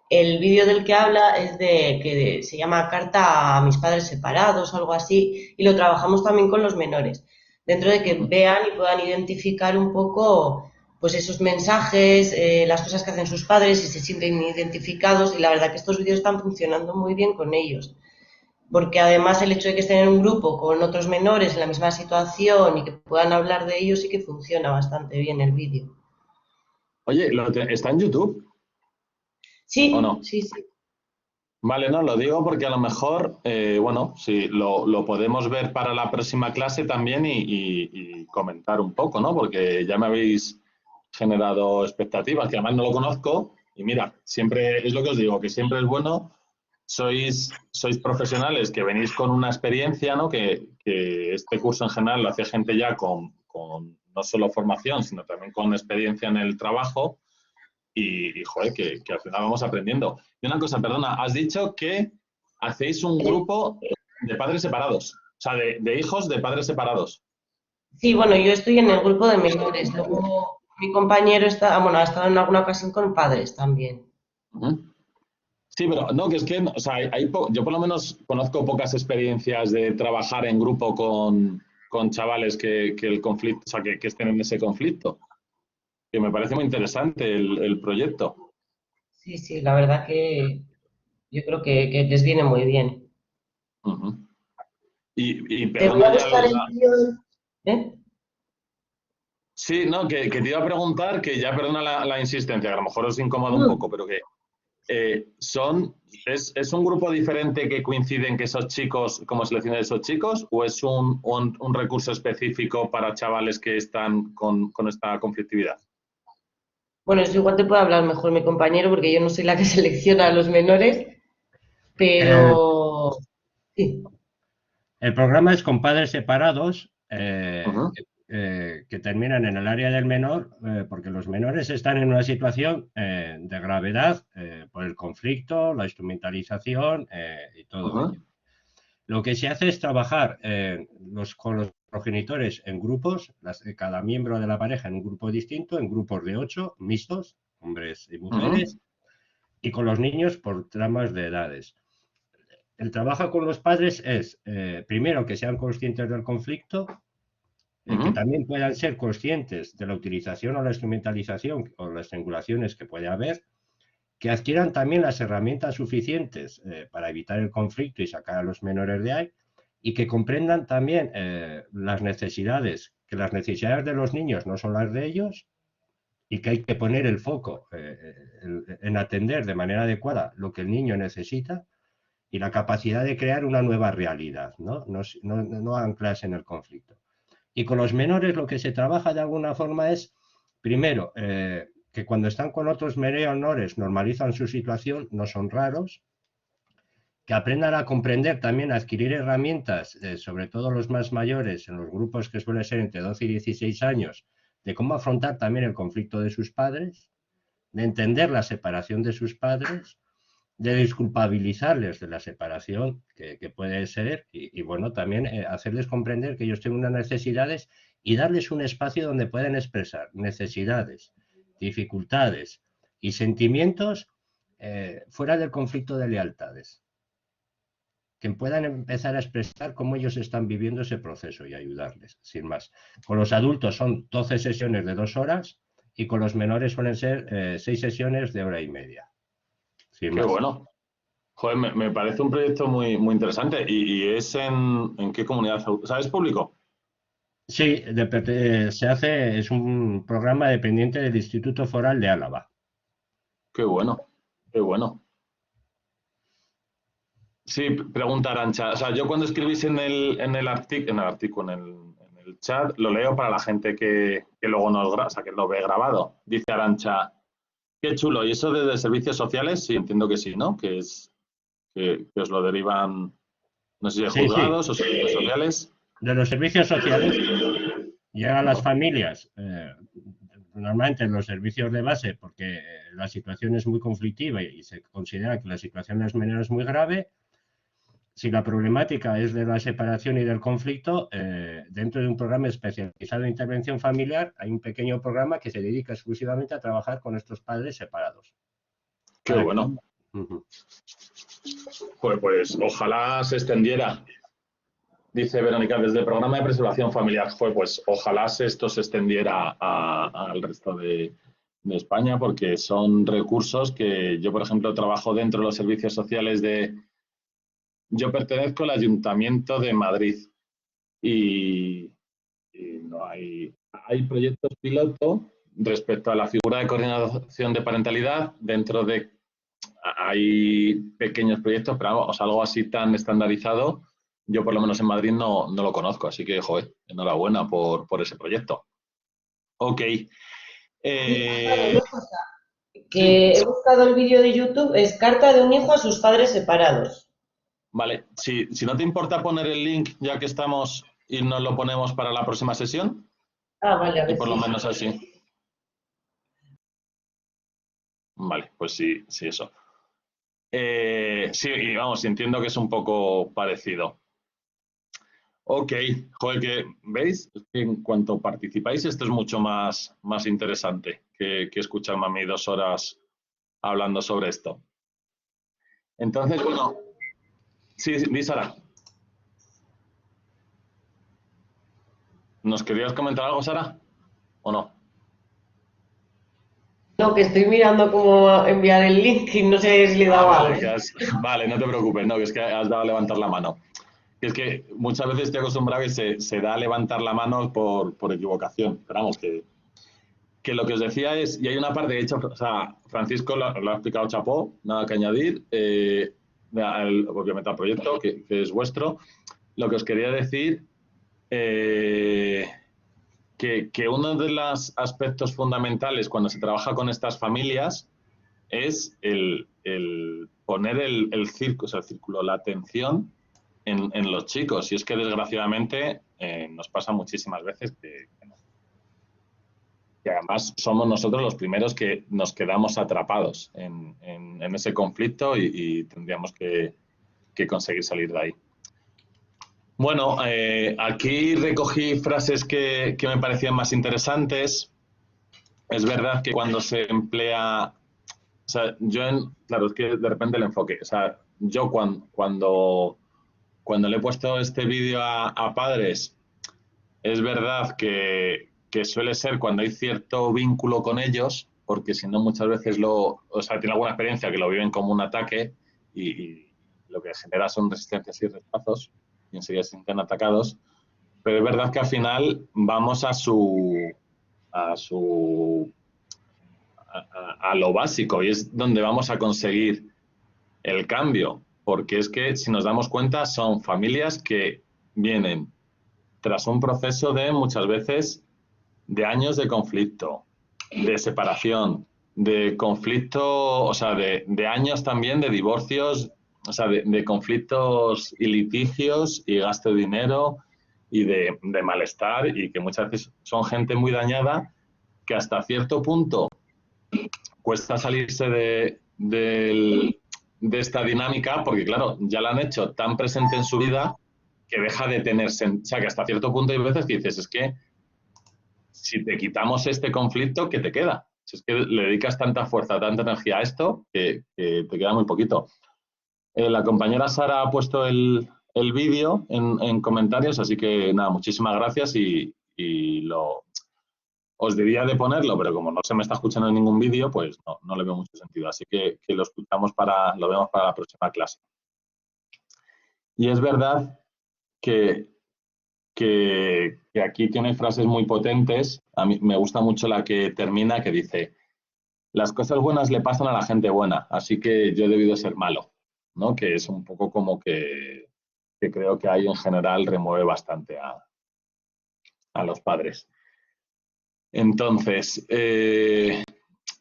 El vídeo del que habla es que se llama Carta a mis padres separados o algo así, y lo trabajamos también con los menores, dentro de que vean y puedan identificar un poco pues esos mensajes, las cosas que hacen sus padres y se sienten identificados, y la verdad que estos vídeos están funcionando muy bien con ellos. Porque además el hecho de que estén en un grupo con otros menores en la misma situación y que puedan hablar de ellos sí que funciona bastante bien el vídeo. Oye, ¿está en YouTube? Sí, ¿O no? sí, sí. Vale, no, lo digo porque a lo mejor, bueno, sí, lo podemos ver para la próxima clase también y comentar un poco, ¿no? Porque ya me habéis generado expectativas, que además no lo conozco. Y mira, siempre es lo que os digo, que siempre es bueno. Sois profesionales que venís con una experiencia, ¿no? Que este curso en general lo hace gente ya con no solo formación, sino también con experiencia en el trabajo y joder, que al final vamos aprendiendo. Y una cosa, perdona, has dicho que hacéis un grupo de padres separados, o sea, de hijos de padres separados. Sí, bueno, yo estoy en el grupo de menores. Luego mi compañero ha estado en alguna ocasión con padres también. Sí, pero no, que es que, o sea, yo por lo menos conozco pocas experiencias de trabajar en grupo con chavales que el conflicto, o sea, que estén en ese conflicto. Que me parece muy interesante el proyecto. Sí, sí, la verdad que yo creo que les viene muy bien. Y Te voy a perdona ya buscar el vídeo. ¿Eh? Sí, no, que te iba a preguntar, que ya perdona la insistencia, que a lo mejor os incomoda un poco, pero que ¿es un grupo diferente que coinciden que esos chicos, cómo seleccionar esos chicos, o es un recurso específico para chavales que están con esta conflictividad? Bueno, eso igual te puede hablar mejor mi compañero porque yo no soy la que selecciona a los menores, pero sí. El programa es con padres separados Ujú. que terminan en el área del menor, porque los menores están en una situación de gravedad por el conflicto, la instrumentalización y todo ello. Lo que se hace es trabajar con los progenitores en grupos, cada miembro de la pareja en un grupo distinto, en grupos de 8, mixtos, hombres y mujeres, y con los niños por tramas de edades. el trabajo con los padres es, primero, que sean conscientes del conflicto, que también puedan ser conscientes de la utilización o la instrumentalización o las triangulaciones que puede haber, que adquieran también las herramientas suficientes para evitar el conflicto y sacar a los menores de ahí, y que comprendan también las necesidades, que las necesidades de los niños no son las de ellos, y que hay que poner el foco en atender de manera adecuada lo que el niño necesita, y la capacidad de crear una nueva realidad, no anclarse en el conflicto. Y con los menores lo que se trabaja de alguna forma es, primero, que cuando están con otros menores normalizan su situación, no son raros, que aprendan a comprender también, a adquirir herramientas, sobre todo los más mayores, en los grupos que suelen ser entre 12 y 16 años, de cómo afrontar también el conflicto de sus padres, de entender la separación de sus padres, de desculpabilizarles de la separación que puede ser, y bueno, también hacerles comprender que ellos tienen unas necesidades y darles un espacio donde puedan expresar necesidades, dificultades y sentimientos fuera del conflicto de lealtades, que puedan empezar a expresar cómo ellos están viviendo ese proceso y ayudarles, sin más. Con los adultos son 12 sesiones de 2 horas y con los menores suelen ser 6 sesiones de 1 hora y media. Qué bueno. Joder, me parece un proyecto muy, muy interesante. ¿Y es en qué comunidad? ¿Sabes público? Sí, es un programa dependiente del Instituto Foral de Álava. Qué bueno, qué bueno. Sí, pregunta Arantxa. O sea, yo cuando escribís en el chat, lo leo para la gente que luego nos graba, o sea, que lo ve grabado. Dice Arantxa, qué chulo. ¿Y eso de servicios sociales? Sí, entiendo que sí, ¿no? Que os lo derivan, no sé si de juzgados o servicios sociales. De los servicios sociales llegan a las familias, normalmente en los servicios de base, porque la situación es muy conflictiva y se considera que la situación de los menores es muy grave. Si la problemática es de la separación y del conflicto, dentro de un programa especializado en intervención familiar, hay un pequeño programa que se dedica exclusivamente a trabajar con estos padres separados. Qué bueno. Pues ojalá se extendiera. Dice Verónica, desde el programa de preservación familiar, pues ojalá esto se extendiera al resto de España, porque son recursos que yo, por ejemplo, trabajo dentro de los servicios sociales Yo pertenezco al Ayuntamiento de Madrid y no hay proyectos piloto respecto a la figura de coordinación de parentalidad. Hay pequeños proyectos, pero vamos, algo así tan estandarizado, yo por lo menos en Madrid no lo conozco, así que, joder, enhorabuena por ese proyecto. Ok. Que he buscado el vídeo de YouTube, es Carta de un hijo a sus padres separados. Vale, si no te importa poner el link ya que estamos y nos lo ponemos para la próxima sesión. Vale, a ver. Y por lo menos así. Vale, pues sí, eso. Sí, y vamos, entiendo que es un poco parecido. Ok, joder, que ¿veis? En cuanto participáis, esto es mucho más interesante que escucharme a mí 2 horas hablando sobre esto. Entonces, bueno, sí, Sara. ¿Nos querías comentar algo, Sara? ¿O no? No, que estoy mirando cómo enviar el link y no sé si le he dado algo. Vale, no te preocupes, no, que es que has dado a levantar la mano. Es que muchas veces estoy acostumbrado que se da a levantar la mano por equivocación. Pero vamos, que lo que os decía es, y hay una parte, de hecho, o sea, Francisco lo ha explicado chapó, nada que añadir, obviamente al proyecto, que es vuestro. Lo que os quería decir, que uno de los aspectos fundamentales cuando se trabaja con estas familias es el poner el círculo, la atención en los chicos. Y es que desgraciadamente nos pasa muchísimas veces que además somos nosotros los primeros que nos quedamos atrapados en ese conflicto y tendríamos que conseguir salir de ahí. Bueno, aquí recogí frases que me parecían más interesantes. Es verdad que cuando se emplea sea, claro, es que de repente el enfoque, o sea, yo cuando le he puesto este vídeo a padres, es verdad que suele ser cuando hay cierto vínculo con ellos, porque si no muchas veces o sea, tiene alguna experiencia que lo viven como un ataque y lo que genera son resistencias y rechazos y enseguida se sienten atacados, pero es verdad que al final vamos a lo básico y es donde vamos a conseguir el cambio, porque es que si nos damos cuenta son familias que vienen tras un proceso de muchas veces de años de conflicto, de separación, de conflicto, o sea, de años también de divorcios, o sea, de conflictos y litigios y gasto de dinero y de malestar y que muchas veces son gente muy dañada que hasta cierto punto cuesta salirse de esta dinámica porque, claro, ya la han hecho tan presente en su vida que deja de tenerse, o sea, que hasta cierto punto hay veces que dices, es que si te quitamos este conflicto, ¿qué te queda? Si es que le dedicas tanta fuerza, tanta energía a esto, que te queda muy poquito. La compañera Sara ha puesto el vídeo en comentarios, así que nada, muchísimas gracias y os debía de ponerlo, pero como no se me está escuchando en ningún vídeo, pues no le veo mucho sentido. Así que lo vemos para la próxima clase. Y es verdad que aquí tiene frases muy potentes. A mí me gusta mucho la que termina, que dice, las cosas buenas le pasan a la gente buena, así que yo he debido ser malo, ¿no? Que es un poco como que creo que ahí en general remueve bastante a los padres. Entonces,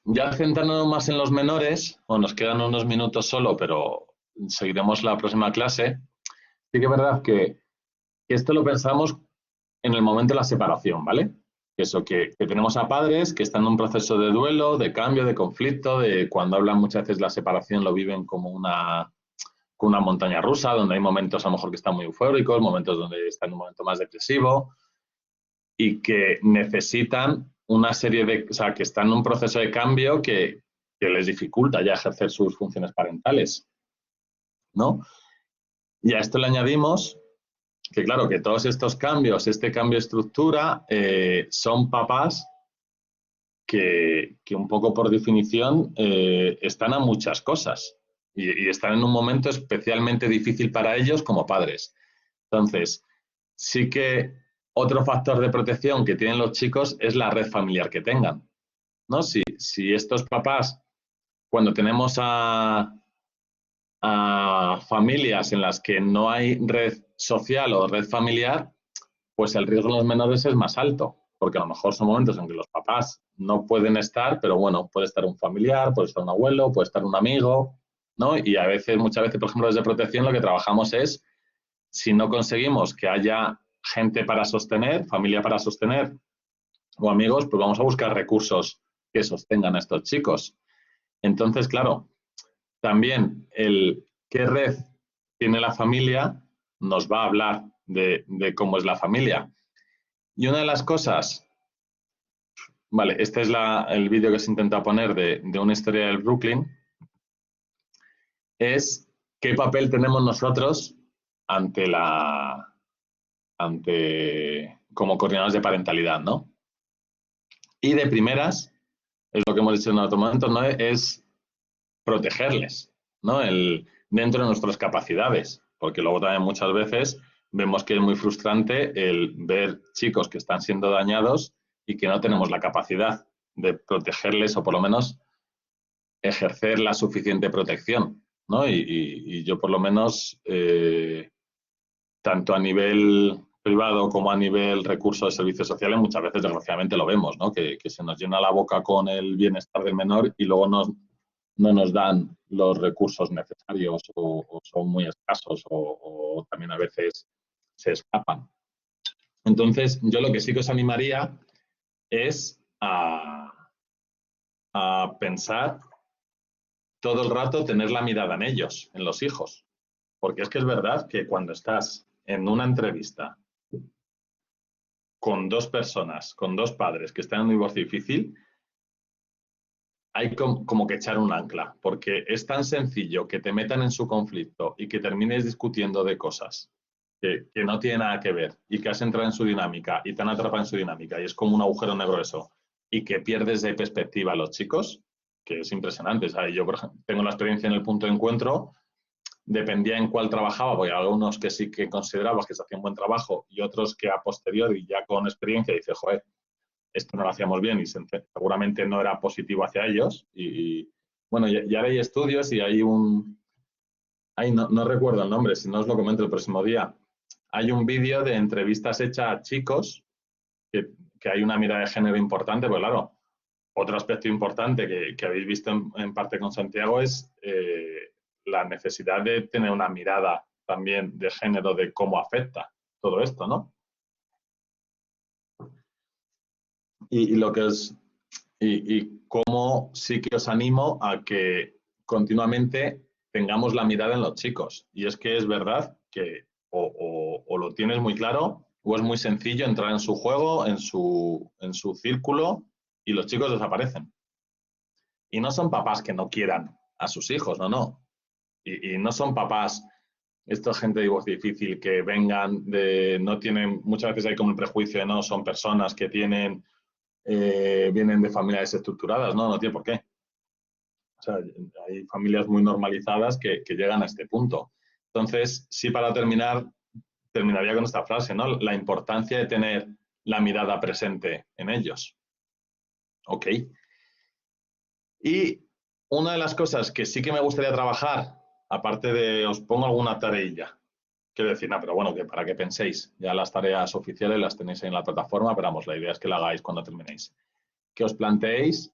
ya centrándonos más en los menores, bueno, nos quedan unos minutos solo, pero seguiremos la próxima clase. Sí que es verdad que esto lo pensamos en el momento de la separación, ¿vale? Eso, que tenemos a padres que están en un proceso de duelo, de cambio, de conflicto, de cuando hablan muchas veces la separación lo viven como una montaña rusa, donde hay momentos a lo mejor que están muy eufóricos, momentos donde están en un momento más depresivo y que necesitan una serie o sea, que están en un proceso de cambio que les dificulta ya ejercer sus funciones parentales, ¿no? Y a esto le añadimos que claro, que todos estos cambios, este cambio de estructura, son papás que un poco por definición están a muchas cosas y están en un momento especialmente difícil para ellos como padres. Entonces, sí que otro factor de protección que tienen los chicos es la red familiar que tengan, ¿no? Si estos papás, cuando tenemos a familias en las que no hay red social o red familiar, pues el riesgo en los menores es más alto, porque a lo mejor son momentos en que los papás no pueden estar, pero bueno, puede estar un familiar, puede estar un abuelo, puede estar un amigo, ¿no? Y muchas veces, por ejemplo, desde protección lo que trabajamos es, si no conseguimos que haya gente para sostener, familia para sostener o amigos, pues vamos a buscar recursos que sostengan a estos chicos. Entonces, claro, también qué red tiene la familia nos va a hablar de cómo es la familia. Y una de las cosas, vale, este es el vídeo que se intenta poner de una historia del Brooklyn, es qué papel tenemos nosotros como coordinadores de parentalidad, ¿no? Y de primeras, es lo que hemos dicho en otro momento, ¿no? Es protegerles, ¿no? Dentro de nuestras capacidades, porque luego también muchas veces vemos que es muy frustrante el ver chicos que están siendo dañados y que no tenemos la capacidad de protegerles o por lo menos ejercer la suficiente protección, ¿no? Y yo por lo menos, tanto a nivel privado como a nivel recursos de servicios sociales, muchas veces desgraciadamente lo vemos, ¿no? Que se nos llena la boca con el bienestar del menor y luego no nos dan los recursos necesarios o son muy escasos o también a veces se escapan. Entonces, yo lo que sí que os animaría es a pensar todo el rato, tener la mirada en ellos, en los hijos. Porque es que es verdad que cuando estás en una entrevista con dos personas, con dos padres que están en un divorcio difícil, hay como que echar un ancla, porque es tan sencillo que te metan en su conflicto y que termines discutiendo de cosas que no tienen nada que ver y que has entrado en su dinámica y te han atrapado en su dinámica y es como un agujero negro eso, y que pierdes de perspectiva a los chicos, que es impresionante. O sea, yo, por ejemplo, tengo la experiencia en el punto de encuentro, dependía en cuál trabajaba, porque hay algunos que sí que considerabas que se hacía un buen trabajo y otros que a posteriori, ya con experiencia, dices, joder, esto no lo hacíamos bien y seguramente no era positivo hacia ellos. Y bueno, ya hay estudios y hay no recuerdo el nombre, si no os lo comento el próximo día. Hay un vídeo de entrevistas hechas a chicos que hay una mirada de género importante, pues claro, otro aspecto importante que habéis visto en parte con Santiago es la necesidad de tener una mirada también de género de cómo afecta todo esto, ¿no? Y lo que es y cómo sí que os animo a que continuamente tengamos la mirada en los chicos. Y es que es verdad que o lo tienes muy claro o es muy sencillo entrar en su juego, en su círculo y los chicos desaparecen. Y no son papás que no quieran a sus hijos, no. Y no son papás, esta gente de divorcio difícil, que vengan no tienen, muchas veces hay como el prejuicio de no, son personas que tienen, vienen de familias estructuradas, no tiene por qué. O sea, hay familias muy normalizadas que llegan a este punto. Entonces, sí, para terminaría con esta frase, ¿no? La importancia de tener la mirada presente en ellos. Ok. Y una de las cosas que sí que me gustaría trabajar, aparte de, os pongo alguna tareilla, quiero decir, pero bueno, que para que penséis, ya las tareas oficiales las tenéis ahí en la plataforma, pero vamos, la idea es que la hagáis cuando terminéis. Que os planteéis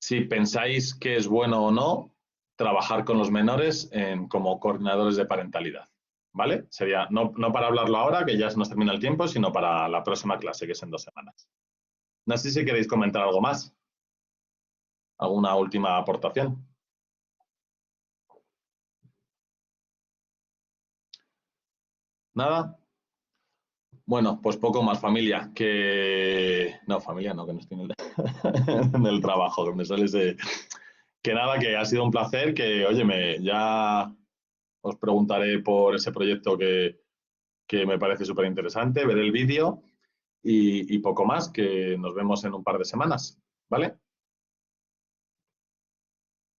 si pensáis que es bueno o no trabajar con los menores como coordinadores de parentalidad, ¿vale? Sería, no para hablarlo ahora, que ya se nos termina el tiempo, sino para la próxima clase, que es en 2 semanas. No sé si queréis comentar algo más. ¿Alguna última aportación? ¿Nada? Bueno, pues poco más, familia. No, familia no, que no estoy en el trabajo, que me sale ese... Que nada, que ha sido un placer, que, óyeme, ya os preguntaré por ese proyecto que me parece súper interesante, ver el vídeo y poco más, que nos vemos en un par de semanas, ¿vale?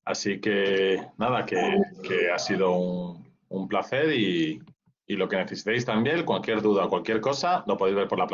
Así que nada, que ha sido un placer y lo que necesitéis también, cualquier duda, cualquier cosa, lo podéis ver por la plataforma.